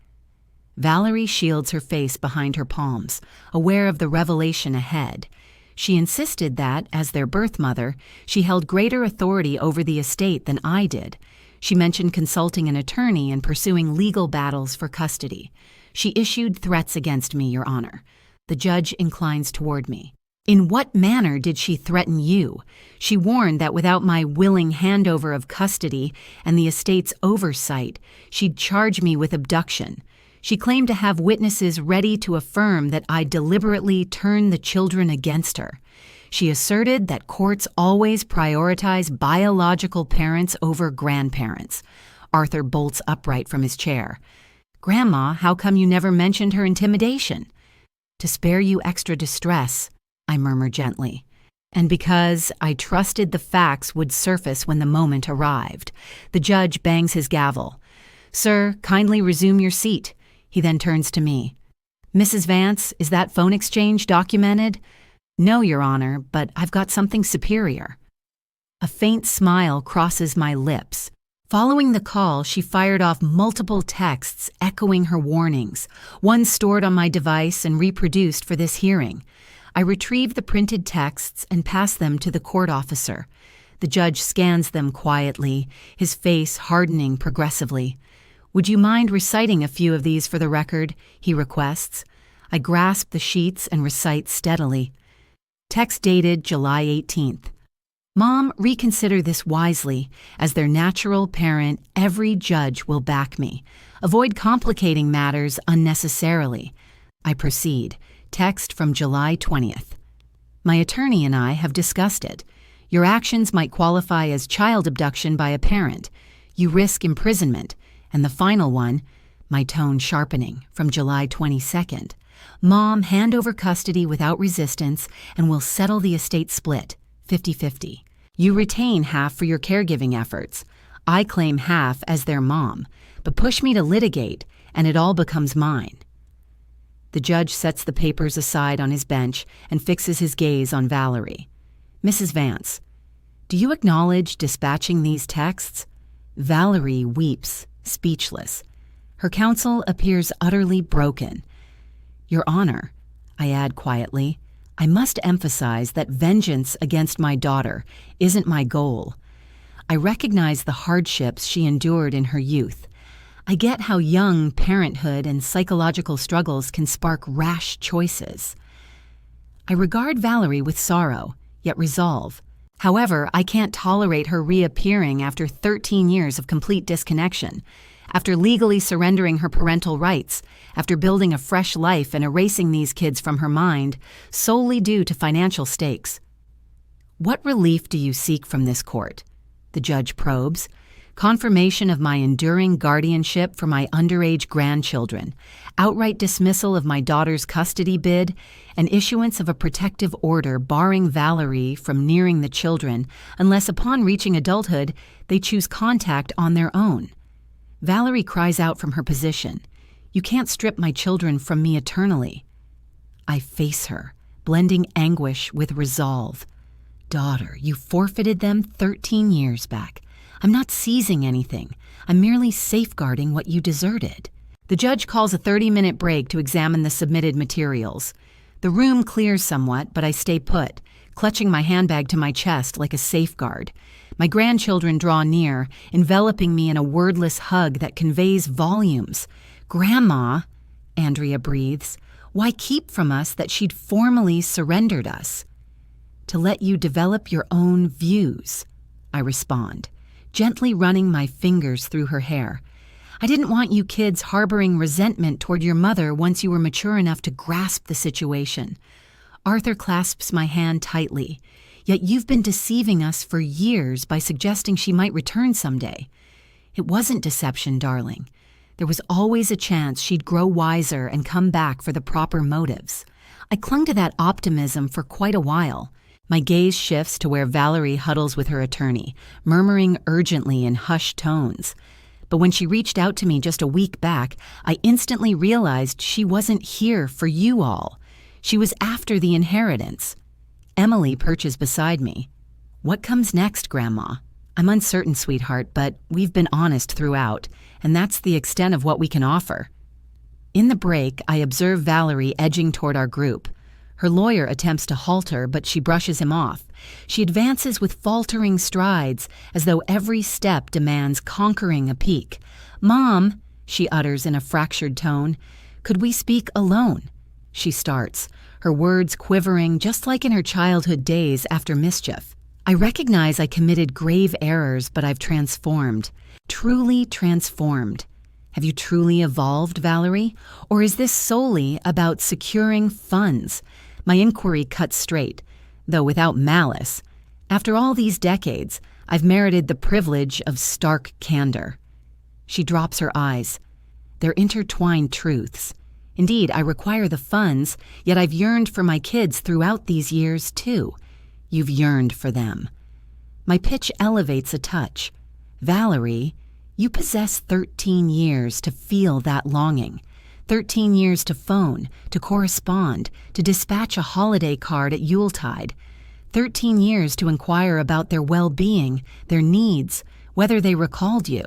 Valerie shields her face behind her palms, aware of the revelation ahead. She insisted that, as their birth mother, she held greater authority over the estate than I did. She mentioned consulting an attorney and pursuing legal battles for custody. She issued threats against me, Your Honor. The judge inclines toward me. In what manner did she threaten you? She warned that without my willing handover of custody and the estate's oversight, she'd charge me with abduction. She claimed to have witnesses ready to affirm that I deliberately turned the children against her. She asserted that courts always prioritize biological parents over grandparents. Arthur bolts upright from his chair. "Grandma, how come you never mentioned her intimidation?" "To spare you extra distress," I murmur gently. "And because I trusted the facts would surface when the moment arrived." The judge bangs his gavel. "Sir, kindly resume your seat." He then turns to me. "Mrs. Vance, is that phone exchange documented?" "No, Your Honor, but I've got something superior." A faint smile crosses my lips. Following the call, she fired off multiple texts echoing her warnings, one stored on my device and reproduced for this hearing. I retrieve the printed texts and pass them to the court officer. The judge scans them quietly, his face hardening progressively. "Would you mind reciting a few of these for the record?" he requests. I grasp the sheets and recite steadily. Text dated July 18th. "Mom, reconsider this wisely. As their natural parent, every judge will back me. Avoid complicating matters unnecessarily." I proceed. Text from July 20th. "My attorney and I have discussed it. Your actions might qualify as child abduction by a parent. You risk imprisonment." And the final one, my tone sharpening, from July 22nd. "Mom, hand over custody without resistance and we'll settle the estate split, 50-50. You retain half for your caregiving efforts. I claim half as their mom, but push me to litigate and it all becomes mine." The judge sets the papers aside on his bench and fixes his gaze on Valerie. "Mrs. Vance, do you acknowledge dispatching these texts?" Valerie weeps, speechless. Her counsel appears utterly broken. "Your Honor," I add quietly, "I must emphasize that vengeance against my daughter isn't my goal. I recognize the hardships she endured in her youth. I get how young parenthood and psychological struggles can spark rash choices. I regard Valerie with sorrow, yet resolve. However, I can't tolerate her reappearing after 13 years of complete disconnection, after legally surrendering her parental rights, after building a fresh life and erasing these kids from her mind, solely due to financial stakes." "What relief do you seek from this court?" the judge probes. "Confirmation of my enduring guardianship for my underage grandchildren, outright dismissal of my daughter's custody bid, and issuance of a protective order barring Valerie from nearing the children unless upon reaching adulthood they choose contact on their own." Valerie cries out from her position. "You can't strip my children from me eternally." I face her, blending anguish with resolve. "Daughter, you forfeited them 13 years back. I'm not seizing anything. I'm merely safeguarding what you deserted. The judge calls a 30-minute break to examine the submitted materials. The room clears somewhat, but I stay put, clutching my handbag to my chest like a safeguard. My grandchildren draw near, enveloping me in a wordless hug that conveys volumes. "Grandma," Andrea breathes, "why keep from us that she'd formally surrendered us?" "To let you develop your own views," I respond, gently running my fingers through her hair. "I didn't want you kids harboring resentment toward your mother once you were mature enough to grasp the situation." Arthur clasps my hand tightly. "Yet you've been deceiving us for years by suggesting she might return someday." "It wasn't deception, darling. There was always a chance she'd grow wiser and come back for the proper motives." I clung to that optimism for quite a while. My gaze shifts to where Valerie huddles with her attorney, murmuring urgently in hushed tones. But when she reached out to me just a week back, I instantly realized she wasn't here for you all. She was after the inheritance. Emily perches beside me. "What comes next, Grandma?" "I'm uncertain, sweetheart, but we've been honest throughout, and that's the extent of what we can offer." In the break, I observe Valerie edging toward our group. Her lawyer attempts to halt her, but she brushes him off. She advances with faltering strides, as though every step demands conquering a peak. "Mom," she utters in a fractured tone, "could we speak alone?" She starts, her words quivering just like in her childhood days after mischief. I recognize I committed grave errors, but I've transformed. Truly transformed. Have you truly evolved, Valerie? Or is this solely about securing funds? My inquiry cuts straight, though without malice. After all these decades, I've merited the privilege of stark candor. She drops her eyes. They're intertwined truths. Indeed, I require the funds, yet I've yearned for my kids throughout these years, too. You've yearned for them. My pitch elevates a touch. Valerie, you possess 13 years to feel that longing. 13 years to phone, to correspond, to dispatch a holiday card at Yuletide. 13 years to inquire about their well-being, their needs, whether they recalled you.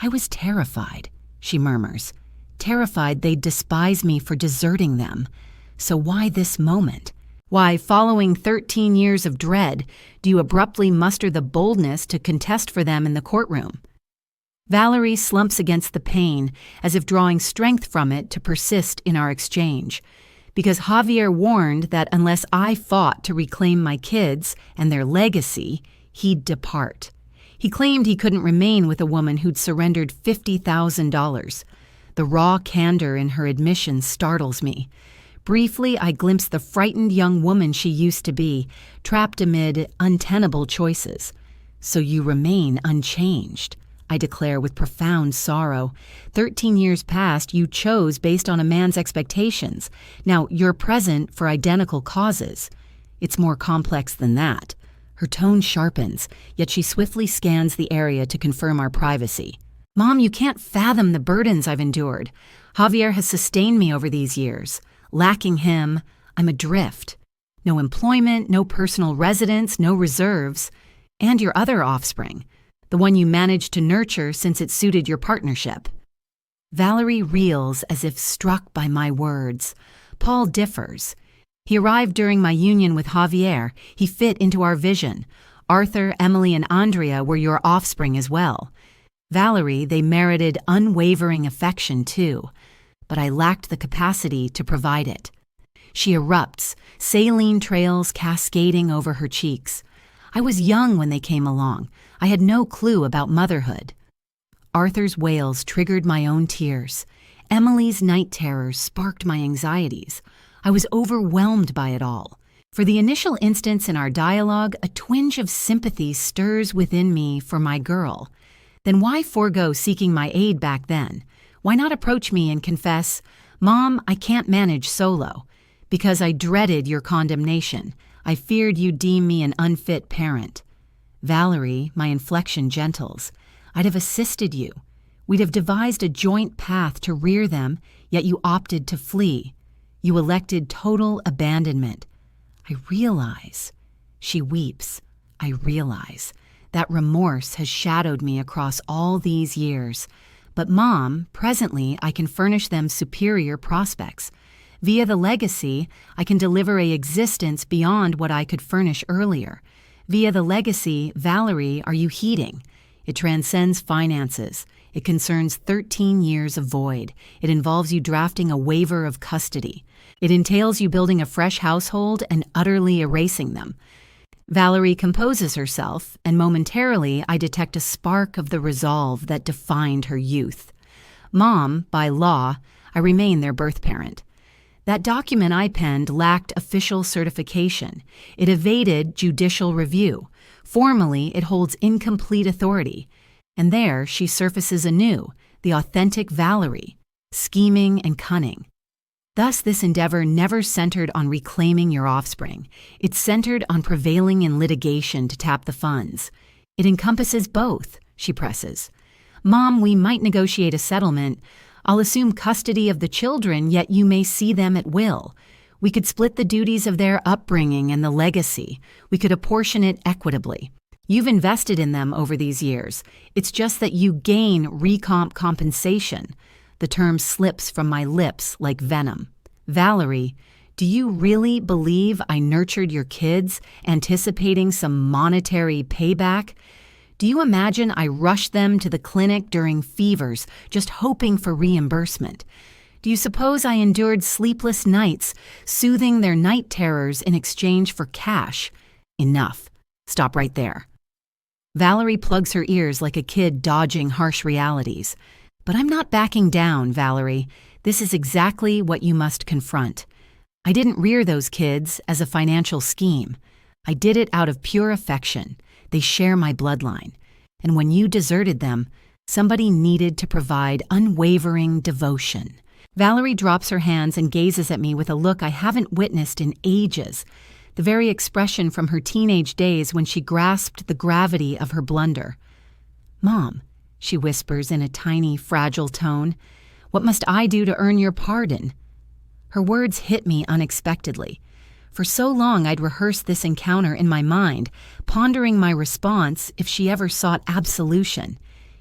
"I was terrified," she murmurs. "Terrified they'd despise me for deserting them. So why this moment? Why, following 13 years of dread, do you abruptly muster the boldness to contest for them in the courtroom?" Valerie slumps against the pain, as if drawing strength from it to persist in our exchange. Because Javier warned that unless I fought to reclaim my kids and their legacy, he'd depart. He claimed he couldn't remain with a woman who'd surrendered $50,000. The raw candor in her admission startles me. Briefly, I glimpse the frightened young woman she used to be, trapped amid untenable choices. "So you remain unchanged," I declare with profound sorrow. 13 years past, you chose based on a man's expectations. Now you're present for identical causes. It's more complex than that. Her tone sharpens, yet she swiftly scans the area to confirm our privacy. "Mom, you can't fathom the burdens I've endured. Javier has sustained me over these years. Lacking him, I'm adrift. No employment, no personal residence, no reserves. And your other offspring, the one you managed to nurture since it suited your partnership." Valerie reels as if struck by my words. "Paul differs. He arrived during my union with Javier. He fit into our vision. Arthur, Emily, and Andrea were your offspring as well. Valerie, they merited unwavering affection too, but I lacked the capacity to provide it." She erupts, saline trails cascading over her cheeks. "I was young when they came along. I had no clue about motherhood." Arthur's wails triggered my own tears. Emily's night terrors sparked my anxieties. I was overwhelmed by it all. For the initial instance in our dialogue, a twinge of sympathy stirs within me for my girl. Then why forego seeking my aid back then? Why not approach me and confess, "Mom, I can't manage solo," because I dreaded your condemnation. I feared you'd deem me an unfit parent. Valerie, my inflection gentles, I'd have assisted you. We'd have devised a joint path to rear them, yet you opted to flee. You elected total abandonment. I realize. She weeps. I realize. That remorse has shadowed me across all these years. But Mom, presently I can furnish them superior prospects. Via the legacy, I can deliver a existence beyond what I could furnish earlier. Via the legacy, Valerie, are you heeding? It transcends finances. It concerns 13 years of void. It involves you drafting a waiver of custody. It entails you building a fresh household and utterly erasing them. Valerie composes herself, and momentarily I detect a spark of the resolve that defined her youth. Mom, by law, I remain their birth parent. That document I penned lacked official certification. It evaded judicial review. Formally, it holds incomplete authority. And there she surfaces anew, the authentic Valerie, scheming and cunning. Thus, this endeavor never centered on reclaiming your offspring. It centered on prevailing in litigation to tap the funds. It encompasses both, she presses. Mom, we might negotiate a settlement. I'll assume custody of the children, yet you may see them at will. We could split the duties of their upbringing and the legacy. We could apportion it equitably. You've invested in them over these years. It's just that you gain recomp compensation. The term slips from my lips like venom. Valerie, do you really believe I nurtured your kids, anticipating some monetary payback? Do you imagine I rushed them to the clinic during fevers, just hoping for reimbursement? Do you suppose I endured sleepless nights, soothing their night terrors in exchange for cash? Enough. Stop right there. Valerie plugs her ears like a kid dodging harsh realities. But I'm not backing down, Valerie. This is exactly what you must confront. I didn't rear those kids as a financial scheme. I did it out of pure affection. They share my bloodline. And when you deserted them, somebody needed to provide unwavering devotion. Valerie drops her hands and gazes at me with a look I haven't witnessed in ages, the very expression from her teenage days when she grasped the gravity of her blunder. Mom, she whispers in a tiny, fragile tone, what must I do to earn your pardon? Her words hit me unexpectedly. For so long I'd rehearsed this encounter in my mind, pondering my response if she ever sought absolution.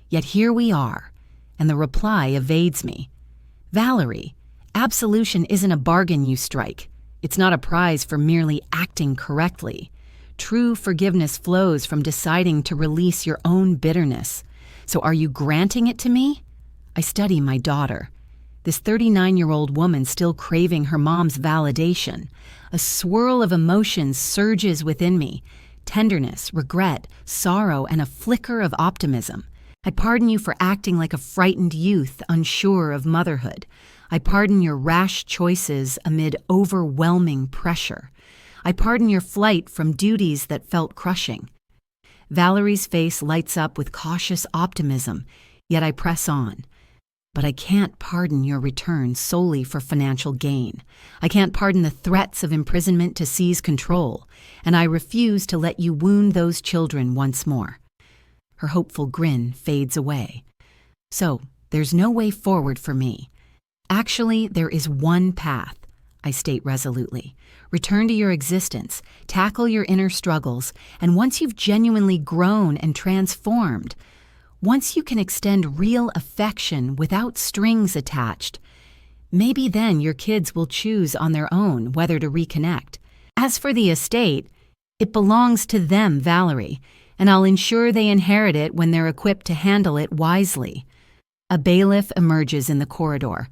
Yet here we are, and the reply evades me. Valerie, absolution isn't a bargain you strike. It's not a prize for merely acting correctly. True forgiveness flows from deciding to release your own bitterness. So are you granting it to me? I study my daughter. This 39-year-old woman still craving her mom's validation. A swirl of emotions surges within me. Tenderness, regret, sorrow, and a flicker of optimism. I pardon you for acting like a frightened youth unsure of motherhood. I pardon your rash choices amid overwhelming pressure. I pardon your flight from duties that felt crushing. Valerie's face lights up with cautious optimism, yet I press on. But I can't pardon your return solely for financial gain. I can't pardon the threats of imprisonment to seize control, and I refuse to let you wound those children once more. Her hopeful grin fades away. So, there's no way forward for me. Actually, there is one path, I state resolutely. Return to your existence, tackle your inner struggles, and once you've genuinely grown and transformed, once you can extend real affection without strings attached, maybe then your kids will choose on their own whether to reconnect. As for the estate, it belongs to them, Valerie, and I'll ensure they inherit it when they're equipped to handle it wisely. A bailiff emerges in the corridor.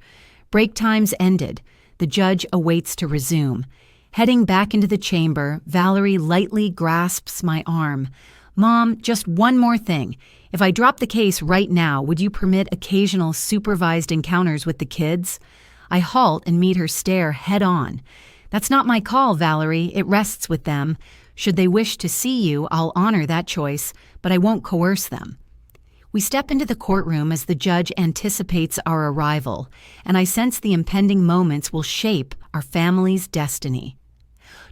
Break time's ended. The judge awaits to resume. Heading back into the chamber, Valerie lightly grasps my arm. Mom, just one more thing. If I drop the case right now, would you permit occasional supervised encounters with the kids? I halt and meet her stare head on. That's not my call, Valerie. It rests with them. Should they wish to see you, I'll honor that choice, but I won't coerce them. We step into the courtroom as the judge anticipates our arrival, and I sense the impending moments will shape our family's destiny.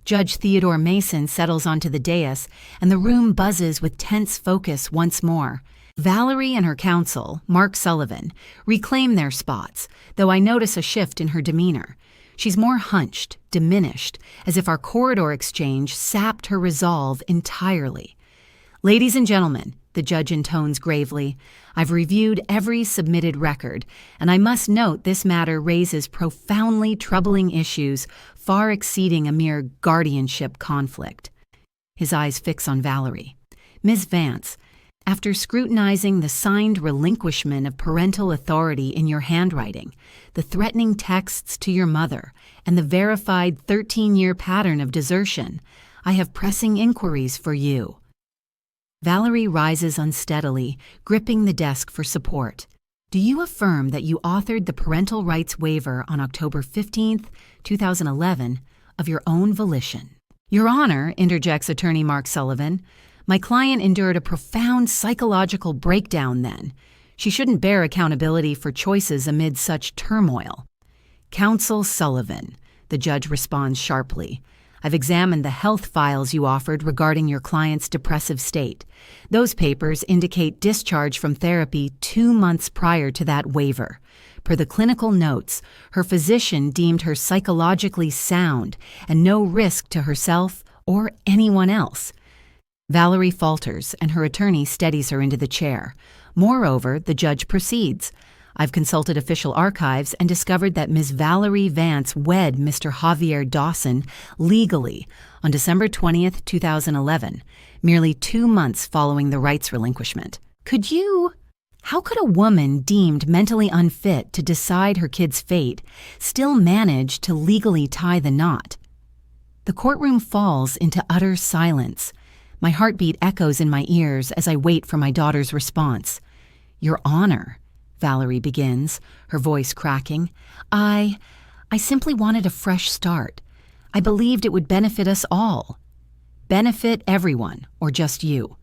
Judge Theodore Mason settles onto the dais, and the room buzzes with tense focus once more. Valerie and her counsel, Mark Sullivan, reclaim their spots, though I notice a shift in her demeanor. She's more hunched, diminished, as if our corridor exchange sapped her resolve entirely. Ladies and gentlemen, the judge intones gravely, I've reviewed every submitted record, and I must note this matter raises profoundly troubling issues far exceeding a mere guardianship conflict. His eyes fix on Valerie. Ms. Vance, after scrutinizing the signed relinquishment of parental authority in your handwriting, the threatening texts to your mother, and the verified 13-year pattern of desertion, I have pressing inquiries for you. Valerie rises unsteadily, gripping the desk for support. Do you affirm that you authored the parental rights waiver on October 15, 2011, of your own volition? Your Honor, interjects Attorney Mark Sullivan, my client endured a profound psychological breakdown then. She shouldn't bear accountability for choices amid such turmoil. Counsel Sullivan, the judge responds sharply. I've examined the health files you offered regarding your client's depressive state. Those papers indicate discharge from therapy 2 months prior to that waiver. Per the clinical notes, her physician deemed her psychologically sound and no risk to herself or anyone else. Valerie falters, and her attorney steadies her into the chair. Moreover, the judge proceeds. I've consulted official archives and discovered that Ms. Valerie Vance wed Mr. Javier Dawson legally on December 20th, 2011, merely 2 months following the rights relinquishment. How could a woman deemed mentally unfit to decide her kid's fate still manage to legally tie the knot? The courtroom falls into utter silence. My heartbeat echoes in my ears as I wait for my daughter's response. Your Honor, Valerie begins, her voice cracking, I simply wanted a fresh start. I believed it would benefit us all. Benefit everyone, or just you.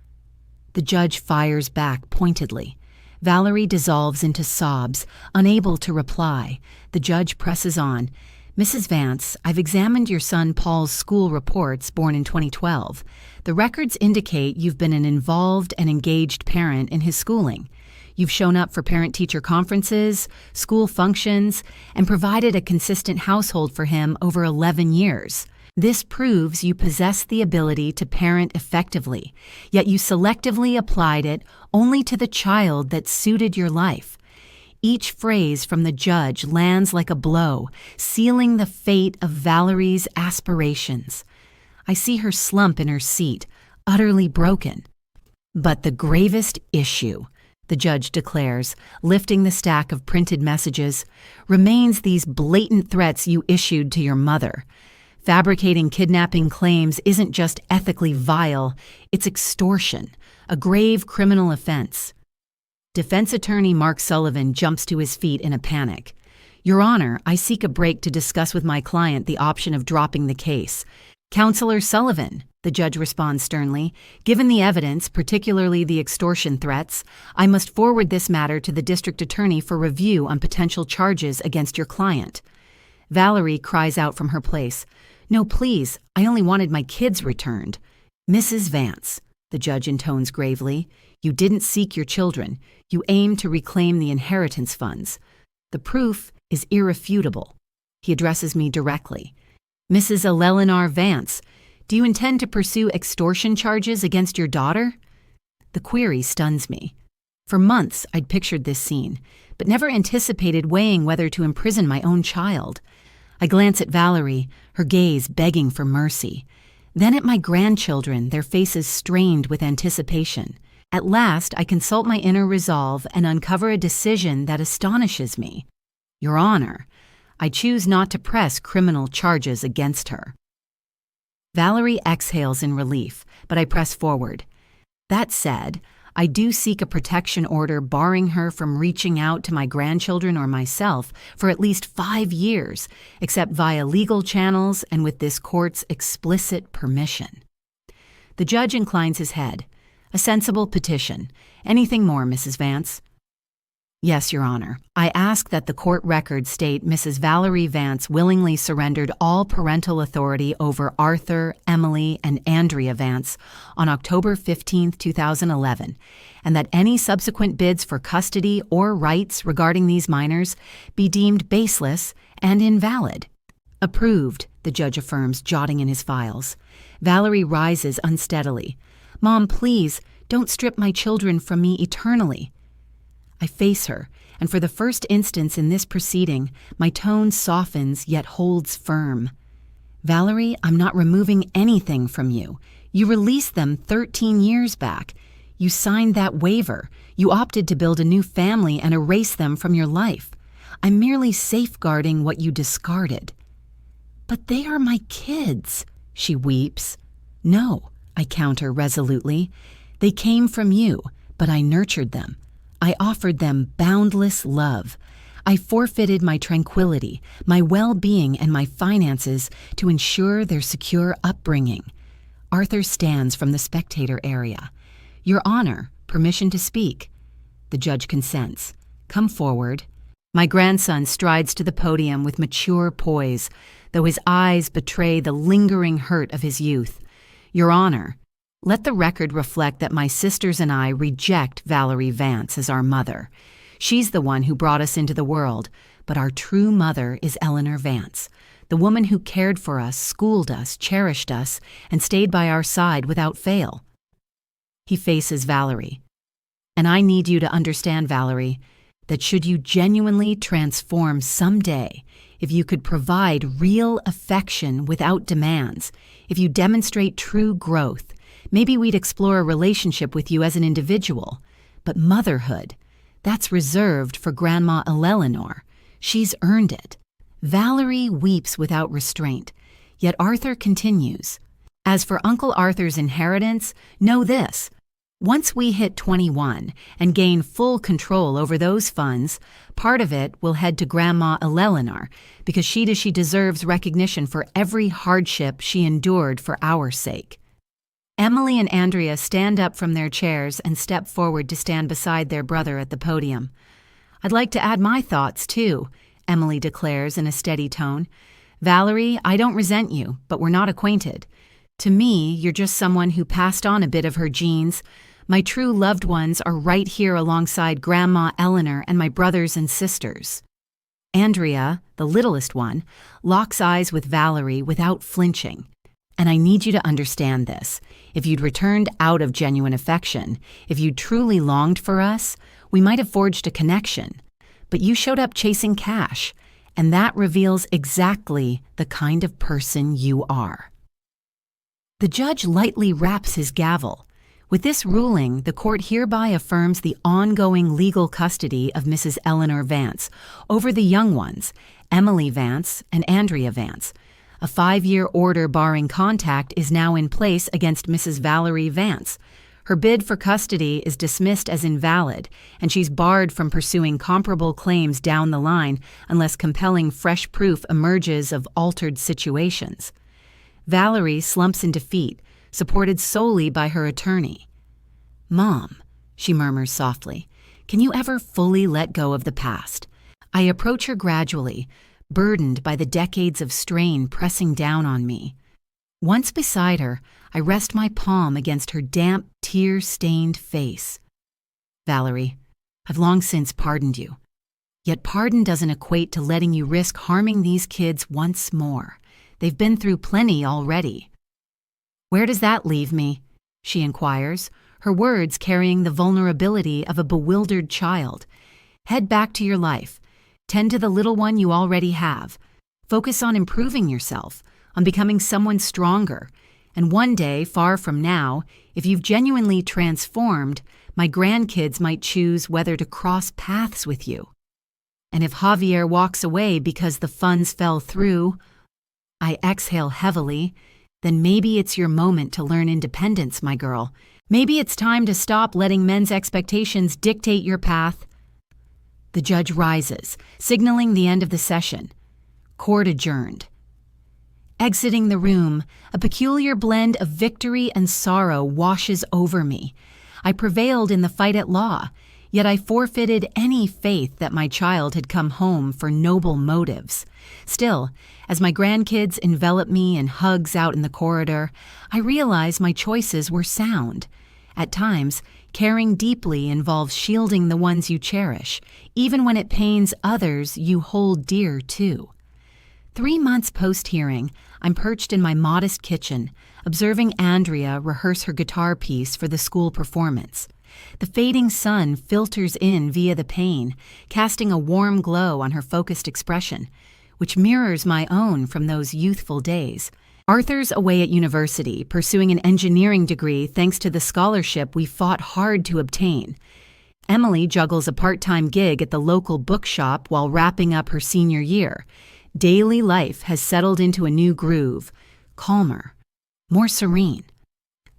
The judge fires back pointedly. Valerie dissolves into sobs, unable to reply. The judge presses on. Mrs. Vance, I've examined your son Paul's school reports, born in 2012. The records indicate you've been an involved and engaged parent in his schooling. You've shown up for parent-teacher conferences, school functions, and provided a consistent household for him over 11 years. This proves you possess the ability to parent effectively, yet you selectively applied it only to the child that suited your life. Each phrase from the judge lands like a blow, sealing the fate of Valerie's aspirations. I see her slump in her seat, utterly broken. But the gravest issue, the judge declares, lifting the stack of printed messages, remains these blatant threats you issued to your mother. Fabricating kidnapping claims isn't just ethically vile, it's extortion, a grave criminal offense. Defense attorney Mark Sullivan jumps to his feet in a panic. Your Honor, I seek a break to discuss with my client the option of dropping the case. Counselor Sullivan, the judge responds sternly, given the evidence, particularly the extortion threats, I must forward this matter to the district attorney for review on potential charges against your client. Valerie cries out from her place. No, please, I only wanted my kids returned. Mrs. Vance, the judge intones gravely, you didn't seek your children. You aimed to reclaim the inheritance funds. The proof is irrefutable. He addresses me directly. Mrs. Eleanor Vance, do you intend to pursue extortion charges against your daughter? The query stuns me. For months, I'd pictured this scene, but never anticipated weighing whether to imprison my own child. I glance at Valerie, her gaze begging for mercy. Then at my grandchildren, their faces strained with anticipation. At last, I consult my inner resolve and uncover a decision that astonishes me. Your Honor, I choose not to press criminal charges against her. Valerie exhales in relief, but I press forward. That said, I do seek a protection order barring her from reaching out to my grandchildren or myself for at least 5 years, except via legal channels and with this court's explicit permission. The judge inclines his head. A sensible petition. Anything more, Mrs. Vance? Yes, Your Honor. I ask that the court records state Mrs. Valerie Vance willingly surrendered all parental authority over Arthur, Emily, and Andrea Vance on October 15, 2011, and that any subsequent bids for custody or rights regarding these minors be deemed baseless and invalid. Approved, the judge affirms, jotting in his files. Valerie rises unsteadily. Mom, please, don't strip my children from me eternally. I face her, and for the first instance in this proceeding, my tone softens yet holds firm. Valerie, I'm not removing anything from you. You released them 13 years back. You signed that waiver. You opted to build a new family and erase them from your life. I'm merely safeguarding what you discarded. But they are my kids, she weeps. No, I counter resolutely. They came from you, but I nurtured them. I offered them boundless love. I forfeited my tranquility, my well-being, and my finances to ensure their secure upbringing. Arthur stands from the spectator area. Your Honor, permission to speak. The judge consents. Come forward. My grandson strides to the podium with mature poise, though his eyes betray the lingering hurt of his youth. Your Honor, let the record reflect that my sisters and I reject Valerie Vance as our mother. She's the one who brought us into the world, but our true mother is Eleanor Vance, the woman who cared for us, schooled us, cherished us, and stayed by our side without fail. He faces Valerie. And I need you to understand, Valerie, that should you genuinely transform someday, if you could provide real affection without demands, if you demonstrate true growth, maybe we'd explore a relationship with you as an individual. But motherhood, that's reserved for Grandma Eleanor. She's earned it. Valerie weeps without restraint, yet Arthur continues. As for Uncle Arthur's inheritance, know this. Once we hit 21 and gain full control over those funds, part of it will head to Grandma Eleanor because she deserves recognition for every hardship she endured for our sake. Emily and Andrea stand up from their chairs and step forward to stand beside their brother at the podium. I'd like to add my thoughts, too, Emily declares in a steady tone. Valerie, I don't resent you, but we're not acquainted. To me, you're just someone who passed on a bit of her genes. My true loved ones are right here alongside Grandma Eleanor and my brothers and sisters. Andrea, the littlest one, locks eyes with Valerie without flinching. And I need you to understand this. If you'd returned out of genuine affection, if you truly longed for us, we might have forged a connection. But you showed up chasing cash, and that reveals exactly the kind of person you are. The judge lightly raps his gavel. With this ruling, the court hereby affirms the ongoing legal custody of Mrs. Eleanor Vance over the young ones, Emily Vance and Andrea Vance. A 5-year order barring contact is now in place against Mrs. Valerie Vance. Her bid for custody is dismissed as invalid, and she's barred from pursuing comparable claims down the line unless compelling fresh proof emerges of altered situations. Valerie slumps in defeat, supported solely by her attorney. Mom, she murmurs softly, can you ever fully let go of the past? I approach her gradually, burdened by the decades of strain pressing down on me. Once beside her, I rest my palm against her damp, tear-stained face. Valerie, I've long since pardoned you. Yet pardon doesn't equate to letting you risk harming these kids once more. They've been through plenty already. Where does that leave me? She inquires, her words carrying the vulnerability of a bewildered child. Head back to your life. Tend to the little one you already have. Focus on improving yourself, on becoming someone stronger. And one day, far from now, if you've genuinely transformed, my grandkids might choose whether to cross paths with you. And if Javier walks away because the funds fell through, I exhale heavily, then maybe it's your moment to learn independence, my girl. Maybe it's time to stop letting men's expectations dictate your path. The judge rises, signaling the end of the session. Court adjourned. Exiting the room, a peculiar blend of victory and sorrow washes over me. I prevailed in the fight at law, yet I forfeited any faith that my child had come home for noble motives. Still, as my grandkids envelop me in hugs out in the corridor, I realize my choices were sound. At times, caring deeply involves shielding the ones you cherish, even when it pains others you hold dear too. 3 months post-hearing, I'm perched in my modest kitchen, observing Andrea rehearse her guitar piece for the school performance. The fading sun filters in via the pane, casting a warm glow on her focused expression, which mirrors my own from those youthful days. Arthur's away at university, pursuing an engineering degree thanks to the scholarship we fought hard to obtain. Emily juggles a part-time gig at the local bookshop while wrapping up her senior year. Daily life has settled into a new groove, calmer, more serene.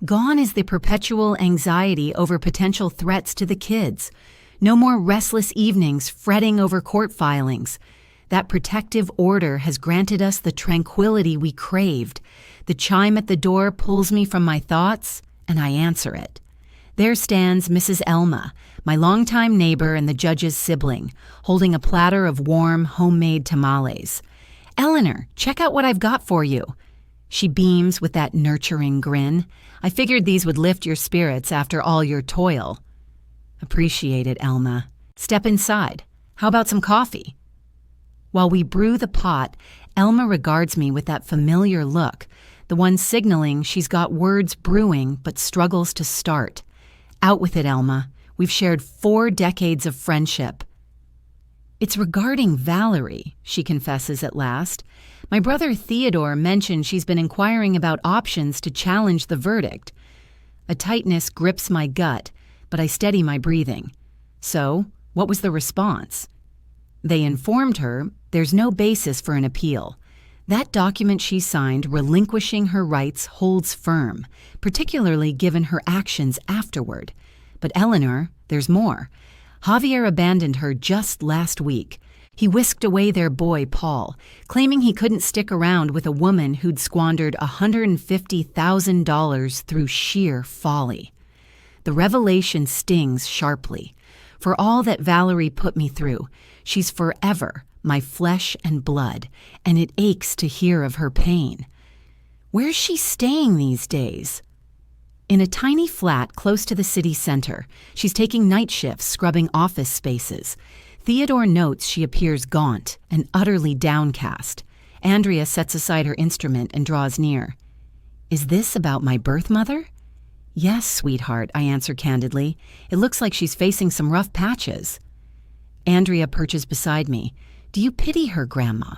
Gone is the perpetual anxiety over potential threats to the kids. No more restless evenings fretting over court filings. That protective order has granted us the tranquility we craved. The chime at the door pulls me from my thoughts, and I answer it. There stands Mrs. Elma, my longtime neighbor and the judge's sibling, holding a platter of warm, homemade tamales. "Eleanor, check out what I've got for you." She beams with that nurturing grin. "I figured these would lift your spirits after all your toil." "Appreciate it, Elma. Step inside. How about some coffee?" While we brew the pot, Elma regards me with that familiar look, the one signaling she's got words brewing but struggles to start. "Out with it, Elma. We've shared 4 decades of friendship." "It's regarding Valerie," she confesses at last. "My brother Theodore mentioned she's been inquiring about options to challenge the verdict." A tightness grips my gut, but I steady my breathing. "So, what was the response?" "They informed her there's no basis for an appeal. That document she signed relinquishing her rights holds firm, particularly given her actions afterward. But Eleanor, there's more. Javier abandoned her just last week. He whisked away their boy, Paul, claiming he couldn't stick around with a woman who'd squandered $150,000 through sheer folly. The revelation stings sharply. For all that Valerie put me through, she's forever my flesh and blood, and it aches to hear of her pain. Where's she staying these days? In a tiny flat close to the city center, she's taking night shifts scrubbing office spaces. Theodore notes she appears gaunt and utterly downcast. Andrea sets aside her instrument and draws near. "Is this about my birth mother?" "Yes, sweetheart," I answer candidly. "It looks like she's facing some rough patches." Andrea perches beside me. "Do you pity her, Grandma?"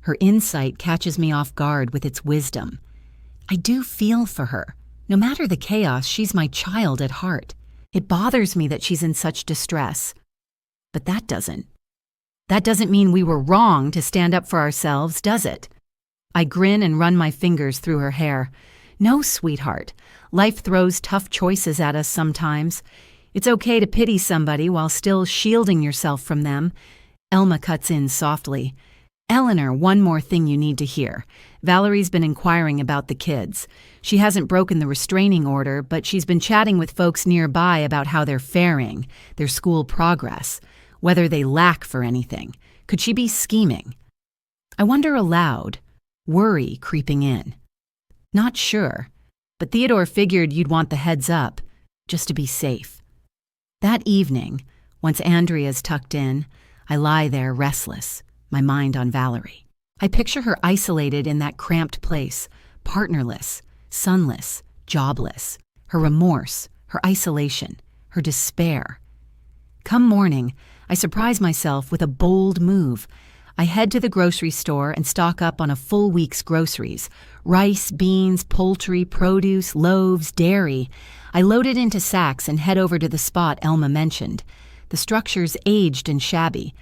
Her insight catches me off guard with its wisdom. I do feel for her. No matter the chaos, she's my child at heart. It bothers me that she's in such distress. But that doesn't mean we were wrong to stand up for ourselves, does it? I grin and run my fingers through her hair. "No, sweetheart. Life throws tough choices at us sometimes. It's okay to pity somebody while still shielding yourself from them." Elma cuts in softly. "Eleanor, one more thing you need to hear. Valerie's been inquiring about the kids. She hasn't broken the restraining order, but she's been chatting with folks nearby about how they're faring, their school progress, whether they lack for anything. Could she be scheming?" I wonder aloud, worry creeping in. "Not sure, but Theodore figured you'd want the heads up, just to be safe." That evening, once Andrea's tucked in, I lie there restless, my mind on Valerie. I picture her isolated in that cramped place, partnerless, sonless, jobless, her remorse, her isolation, her despair. Come morning, I surprise myself with a bold move. I head to the grocery store and stock up on a full week's groceries. Rice, beans, poultry, produce, loaves, dairy. I load it into sacks and head over to the spot Elma mentioned. The structure's aged and shabby.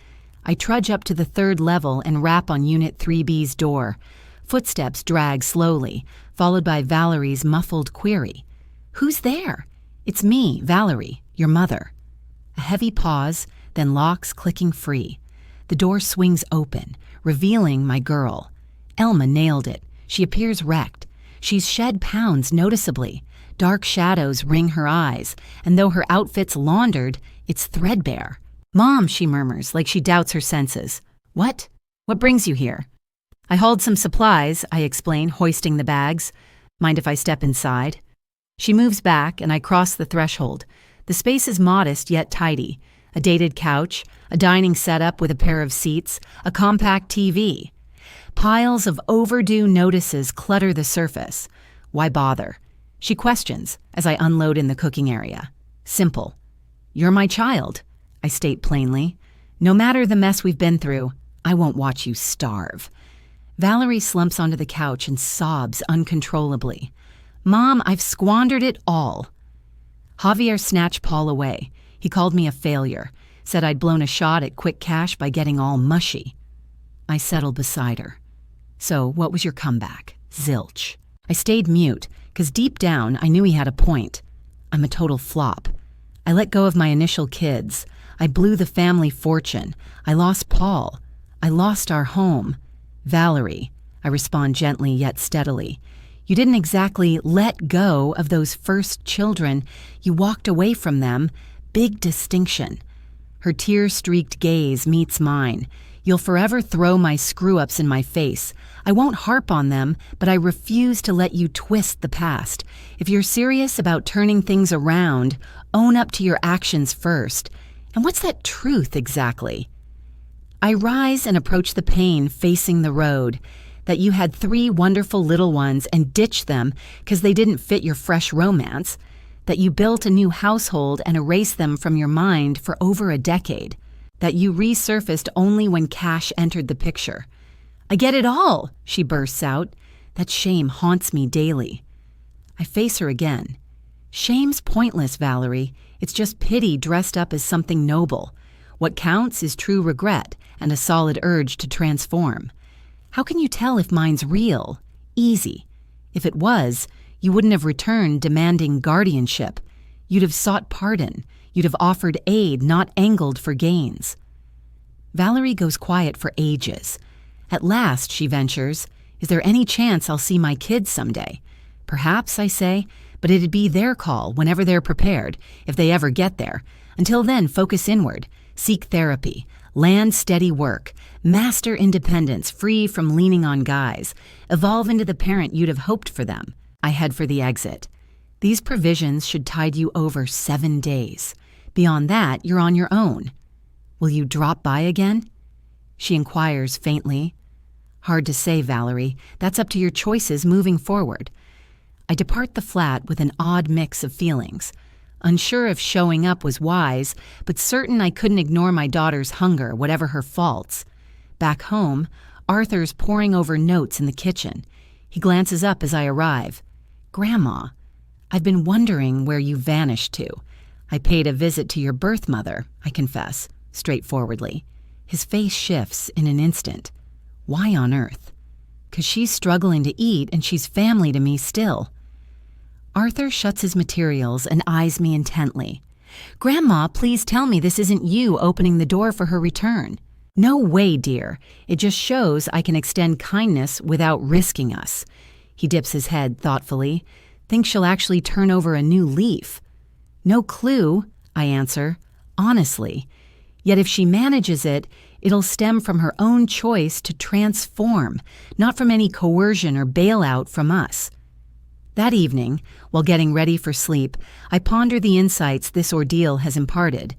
I trudge up to the 3rd level and rap on Unit 3B's door. Footsteps drag slowly, followed by Valerie's muffled query. "Who's there?" "It's me, Valerie, your mother." A heavy pause, then locks clicking free. The door swings open, revealing my girl. Elma nailed it. She appears wrecked. She's shed pounds noticeably. Dark shadows ring her eyes, and though her outfit's laundered, it's threadbare. "Mom," she murmurs, like she doubts her senses. "What? What brings you here?" "I hauled some supplies," I explain, hoisting the bags. "Mind if I step inside?" She moves back, and I cross the threshold. The space is modest yet tidy. A dated couch, a dining setup with a pair of seats, a compact TV. Piles of overdue notices clutter the surface. Why bother? She questions as I unload in the cooking area. Simple. You're my child, I state plainly. No matter the mess we've been through, I won't watch you starve. Valerie slumps onto the couch and sobs uncontrollably. Mom, I've squandered it all. Javier snatched Paul away. He called me a failure, said I'd blown a shot at quick cash by getting all mushy. I settled beside her. So what was your comeback? Zilch. I stayed mute, because deep down I knew he had a point. I'm a total flop. I let go of my initial kids. I blew the family fortune. I lost Paul. I lost our home. Valerie, I respond gently yet steadily. You didn't exactly let go of those first children. You walked away from them. Big distinction. Her tear-streaked gaze meets mine. You'll forever throw my screw-ups in my face. I won't harp on them, but I refuse to let you twist the past. If you're serious about turning things around, own up to your actions first. And what's that truth exactly? I rise and approach the pain facing the road. That you had 3 wonderful little ones and ditched them because they didn't fit your fresh romance. That you built a new household and erased them from your mind for over a decade. That you resurfaced only when cash entered the picture. I get it all, she bursts out. That shame haunts me daily. I face her again. Shame's pointless, Valerie. It's just pity dressed up as something noble. What counts is true regret and a solid urge to transform. How can you tell if mine's real? Easy. If it was, you wouldn't have returned demanding guardianship. You'd have sought pardon. You'd have offered aid, not angled for gains. Valerie goes quiet for ages. At last, she ventures, is there any chance I'll see my kids someday? Perhaps, I say, but it'd be their call whenever they're prepared, if they ever get there. Until then, focus inward, seek therapy, land steady work, master independence free from leaning on guys, evolve into the parent you'd have hoped for them. I head for the exit. These provisions should tide you over 7 days. Beyond that, you're on your own. Will you drop by again? She inquires faintly. Hard to say, Valerie. That's up to your choices moving forward. I depart the flat with an odd mix of feelings. Unsure if showing up was wise, but certain I couldn't ignore my daughter's hunger, whatever her faults. Back home, Arthur's poring over notes in the kitchen. He glances up as I arrive. Grandma, I've been wondering where you vanished to. I paid a visit to your birth mother, I confess, straightforwardly. His face shifts in an instant. Why on earth? 'Cause she's struggling to eat and she's family to me still. Arthur shuts his materials and eyes me intently. Grandma, please tell me this isn't you opening the door for her return. No way, dear. It just shows I can extend kindness without risking us. He dips his head thoughtfully. Thinks she'll actually turn over a new leaf. No clue, I answer, honestly. Yet if she manages it, it'll stem from her own choice to transform, not from any coercion or bailout from us. That evening, while getting ready for sleep, I ponder the insights this ordeal has imparted.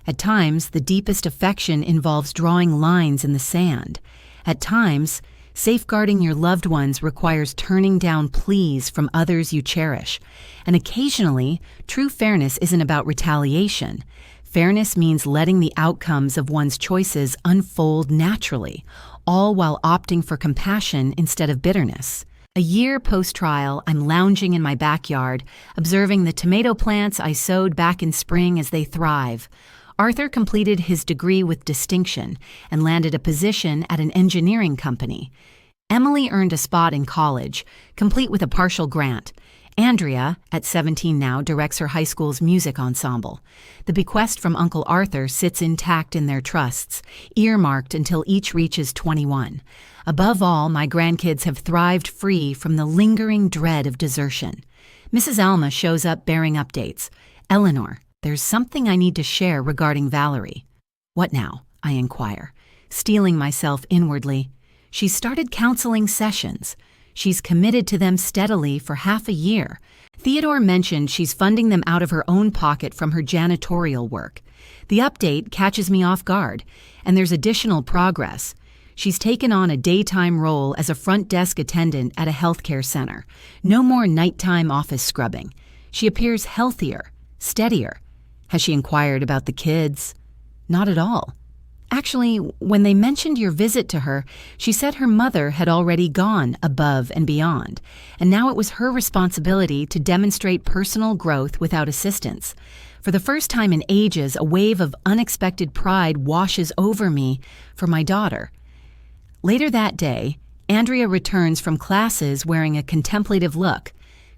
At times, the deepest affection involves drawing lines in the sand. At times, safeguarding your loved ones requires turning down pleas from others you cherish. And occasionally, true fairness isn't about retaliation. Fairness means letting the outcomes of one's choices unfold naturally, all while opting for compassion instead of bitterness. A year post-trial, I'm lounging in my backyard, observing the tomato plants I sowed back in spring as they thrive. Arthur completed his degree with distinction and landed a position at an engineering company. Emily earned a spot in college, complete with a partial grant. Andrea, at 17 now, directs her high school's music ensemble. The bequest from Uncle Arthur sits intact in their trusts, earmarked until each reaches 21. Above all, my grandkids have thrived free from the lingering dread of desertion. Mrs. Alma shows up bearing updates. Eleanor, there's something I need to share regarding Valerie. What now? I inquire, steeling myself inwardly. She's started counseling sessions. She's committed to them steadily for half a year. Theodore mentioned she's funding them out of her own pocket from her janitorial work. The update catches me off guard, and there's additional progress. She's taken on a daytime role as a front desk attendant at a healthcare center. No more nighttime office scrubbing. She appears healthier, steadier. Has she inquired about the kids? Not at all. Actually, when they mentioned your visit to her, she said her mother had already gone above and beyond, and now it was her responsibility to demonstrate personal growth without assistance. For the first time in ages, a wave of unexpected pride washes over me for my daughter. Later that day, Andrea returns from classes wearing a contemplative look.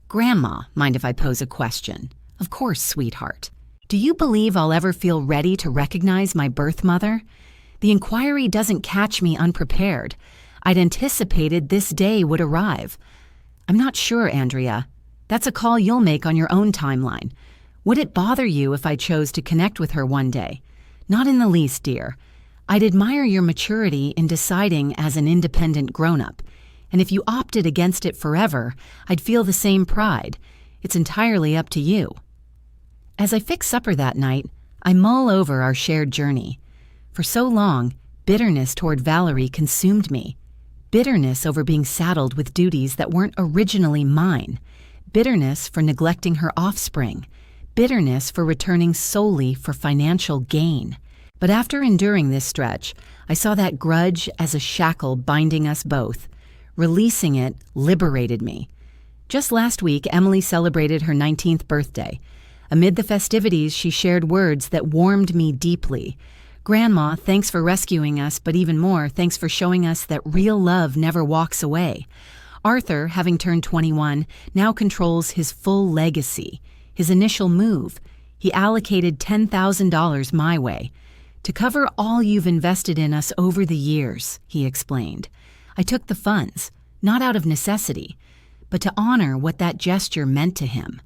"Grandma, mind if I pose a question?" "Of course, sweetheart." "Do you believe I'll ever feel ready to recognize my birth mother?" The inquiry doesn't catch me unprepared. I'd anticipated this day would arrive. "I'm not sure, Andrea. That's a call you'll make on your own timeline. Would it bother you if I chose to connect with her one day?" "Not in the least, dear. I'd admire your maturity in deciding as an independent grown-up. And if you opted against it forever, I'd feel the same pride. It's entirely up to you." As I fix supper that night, I mull over our shared journey. For so long, bitterness toward Valerie consumed me. Bitterness over being saddled with duties that weren't originally mine. Bitterness for neglecting her offspring. Bitterness for returning solely for financial gain. But after enduring this stretch, I saw that grudge as a shackle binding us both. Releasing it liberated me. Just last week, Emily celebrated her 19th birthday. Amid the festivities, she shared words that warmed me deeply. "Grandma, thanks for rescuing us, but even more, thanks for showing us that real love never walks away." Arthur, having turned 21, now controls his full legacy. His initial move, he allocated $10,000 my way. "To cover all you've invested in us over the years," he explained. I took the funds, not out of necessity, but to honor what that gesture meant to him.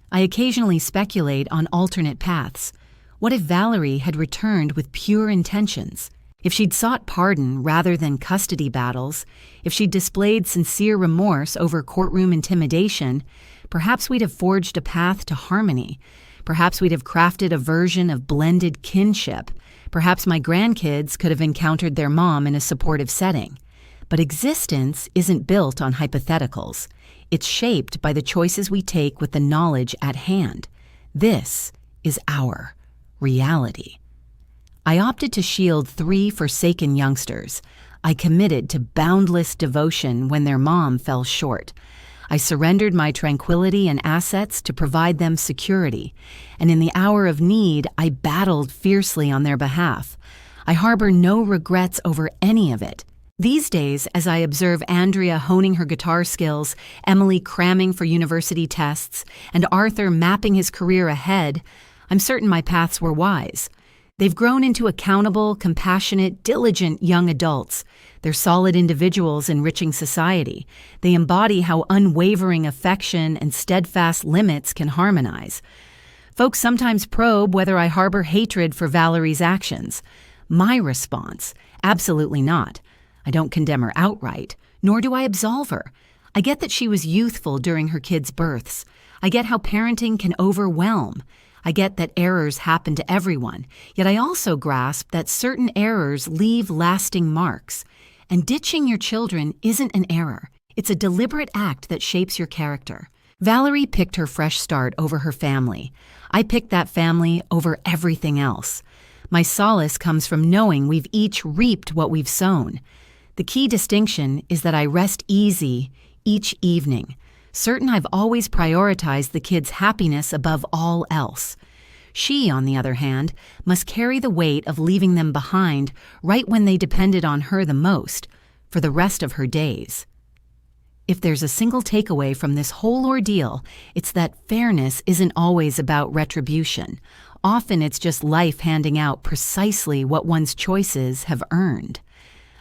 I occasionally speculate on alternate paths. What if Valerie had returned with pure intentions? If she'd sought pardon rather than custody battles? If she'd displayed sincere remorse over courtroom intimidation? Perhaps we'd have forged a path to harmony. Perhaps we'd have crafted a version of blended kinship. Perhaps my grandkids could have encountered their mom in a supportive setting. But existence isn't built on hypotheticals. It's shaped by the choices we take with the knowledge at hand. This is our reality. I opted to shield 3 forsaken youngsters. I committed to boundless devotion when their mom fell short. I surrendered my tranquility and assets to provide them security, and in the hour of need, I battled fiercely on their behalf. I harbor no regrets over any of it. These days, as I observe Andrea honing her guitar skills, Emily cramming for university tests, and Arthur mapping his career ahead, I'm certain my paths were wise. They've grown into accountable, compassionate, diligent young adults. They're solid individuals enriching society. They embody how unwavering affection and steadfast limits can harmonize. Folks sometimes probe whether I harbor hatred for Valerie's actions. My response, absolutely not. I don't condemn her outright, nor do I absolve her. I get that she was youthful during her kids' births. I get how parenting can overwhelm. I get that errors happen to everyone, yet I also grasp that certain errors leave lasting marks. And ditching your children isn't an error. It's a deliberate act that shapes your character. Valerie picked her fresh start over her family. I picked that family over everything else. My solace comes from knowing we've each reaped what we've sown. The key distinction is that I rest easy each evening, certain I've always prioritized the kids' happiness above all else. She, on the other hand, must carry the weight of leaving them behind right when they depended on her the most, for the rest of her days. If there's a single takeaway from this whole ordeal, it's that fairness isn't always about retribution. Often it's just life handing out precisely what one's choices have earned.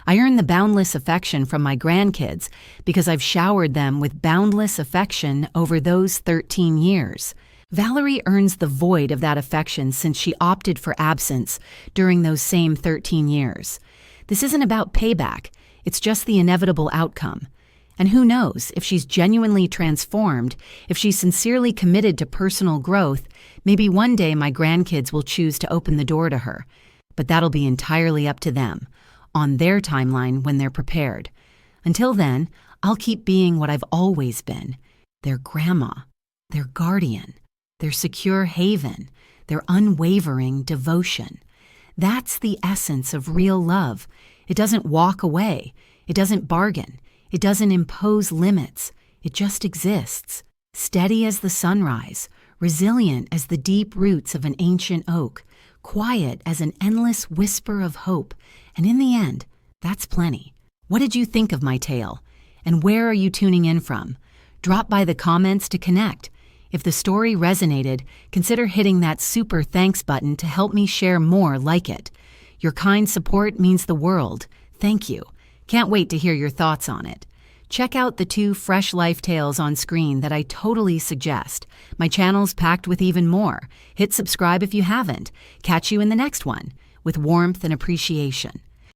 I earn the boundless affection from my grandkids because I've showered them with boundless affection over those 13 years. Valerie earns the void of that affection since she opted for absence during those same 13 years. This isn't about payback, it's just the inevitable outcome. And who knows, if she's genuinely transformed, if she's sincerely committed to personal growth, maybe one day my grandkids will choose to open the door to her. But that'll be entirely up to them. on their timeline when they're prepared. Until then, I'll keep being what I've always been, their grandma, their guardian, their secure haven, their unwavering devotion. That's the essence of real love. It doesn't walk away. It doesn't bargain. It doesn't impose limits. It just exists, steady as the sunrise, resilient as the deep roots of an ancient oak, quiet as an endless whisper of hope. And in the end, that's plenty. What did you think of my tale? And where are you tuning in from? Drop by the comments to connect. If the story resonated, consider hitting that super thanks button to help me share more like it. Your kind support means the world. Thank you. Can't wait to hear your thoughts on it. Check out the 2 fresh life tales on screen that I totally suggest. My channel's packed with even more. Hit subscribe if you haven't. Catch you in the next one, with warmth and appreciation.